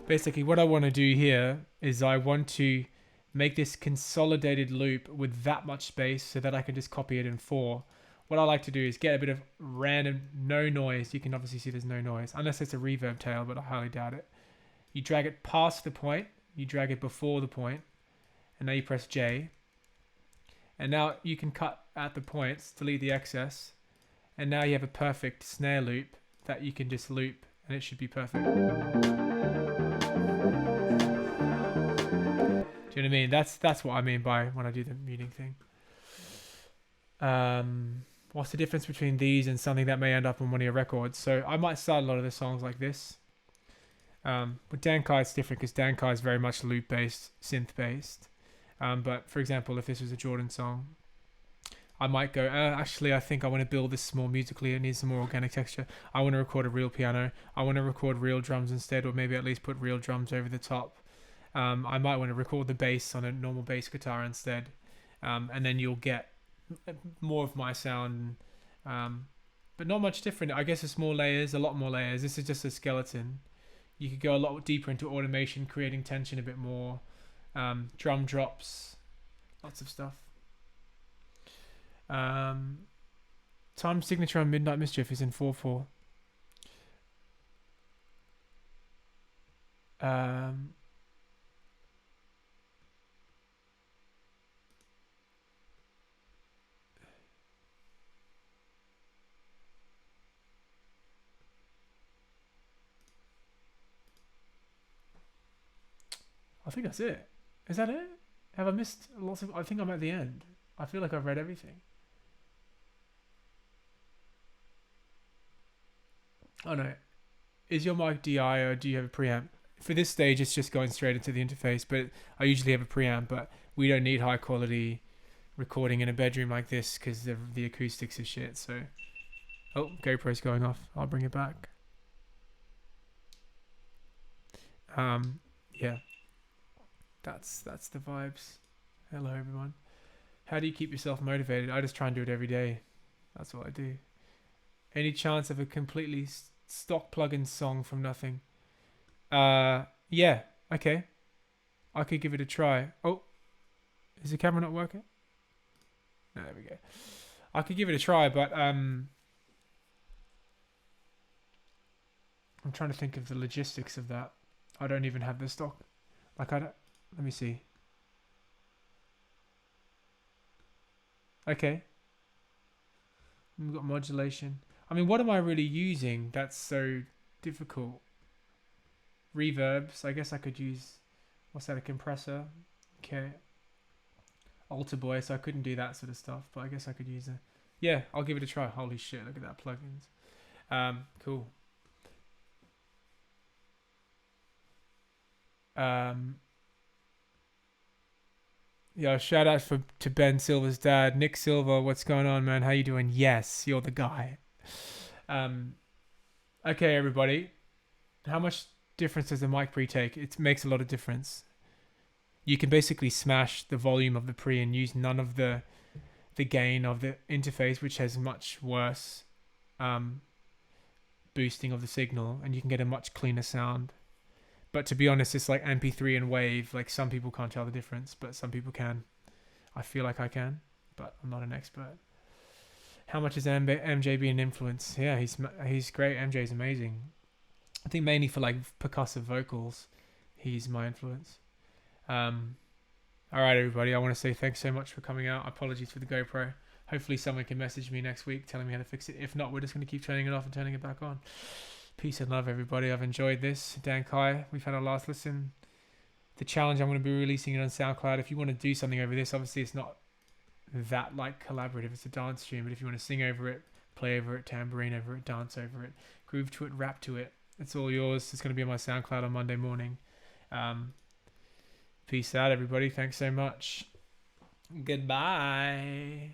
Basically, what I want to do here is I want to make this consolidated loop with that much space so that I can just copy it in 4. What I like to do is get a bit of random, no noise. You can obviously see there's no noise, unless it's a reverb tail, but I highly doubt it. You drag it past the point, you drag it before the point, and now you press J. And now you can cut at the points, delete the excess, and now you have a perfect snare loop that you can just loop, and it should be perfect. Do you know what I mean? That's what I mean by when I do the muting thing. What's the difference between these and something that may end up on one of your records? So I might start a lot of the songs like this. With Dankai it's different because Dankai is very much loop based, synth based. But for example, if this was a Jordan song, I might go, actually I think I want to build this more musically, it needs some more organic texture. I want to record a real piano. I want to record real drums instead, or maybe at least put real drums over the top. I might want to record the bass on a normal bass guitar instead. And then you'll get more of my sound, but not much different. I guess it's more layers, a lot more layers. This is just a skeleton. You could go a lot deeper into automation, creating tension a bit more, drum drops, lots of stuff. Time signature on Midnight Mischief is in 4/4. I think that's it. Is that it? Have I missed lots of... I think I'm at the end. I feel like I've read everything. Oh no. Is your mic DI or do you have a preamp? For this stage, it's just going straight into the interface, but I usually have a preamp, but we don't need high quality recording in a bedroom like this because the acoustics are shit, so... Oh, GoPro's going off. I'll bring it back. Yeah. That's the vibes. Hello everyone. How do you keep yourself motivated? I just try and do it every day. That's what I do. Any chance of a completely stock plugin song from nothing? Yeah. Okay. I could give it a try. Oh, is the camera not working? No, there we go. I could give it a try, but I'm trying to think of the logistics of that. I don't even have the stock. Like I don't. Let me see. Okay. We've got modulation. I mean, what am I really using that's so difficult? Reverbs. I guess I could use... What's that? A compressor? Okay. Alter Boy, so I couldn't do that sort of stuff, but I guess I could use a... Yeah, I'll give it a try. Holy shit, look at that plugins. Cool. Yeah, shout out to Ben Silver's dad, Nick Silver. What's going on, man? How you doing? Yes, you're the guy. Okay, everybody. How much difference does the mic pre take? It makes a lot of difference. You can basically smash the volume of the pre and use none of the gain of the interface, which has much worse boosting of the signal, and you can get a much cleaner sound. But to be honest, it's like MP3 and Wave. Like some people can't tell the difference, but some people can. I feel like I can, but I'm not an expert. How much is MJ being an influence? Yeah, he's great. MJ's amazing. I think mainly for like percussive vocals, he's my influence. All right, everybody. I want to say thanks so much for coming out. Apologies for the GoPro. Hopefully someone can message me next week telling me how to fix it. If not, we're just going to keep turning it off and turning it back on. Peace and love, everybody. I've enjoyed this. Dan Kai, we've had our last listen. The challenge, I'm going to be releasing it on SoundCloud. If you want to do something over this, obviously it's not that like collaborative. It's a dance stream. But if you want to sing over it, play over it, tambourine over it, dance over it, groove to it, rap to it, it's all yours. It's going to be on my SoundCloud on Monday morning. Peace out, everybody. Thanks so much. Goodbye.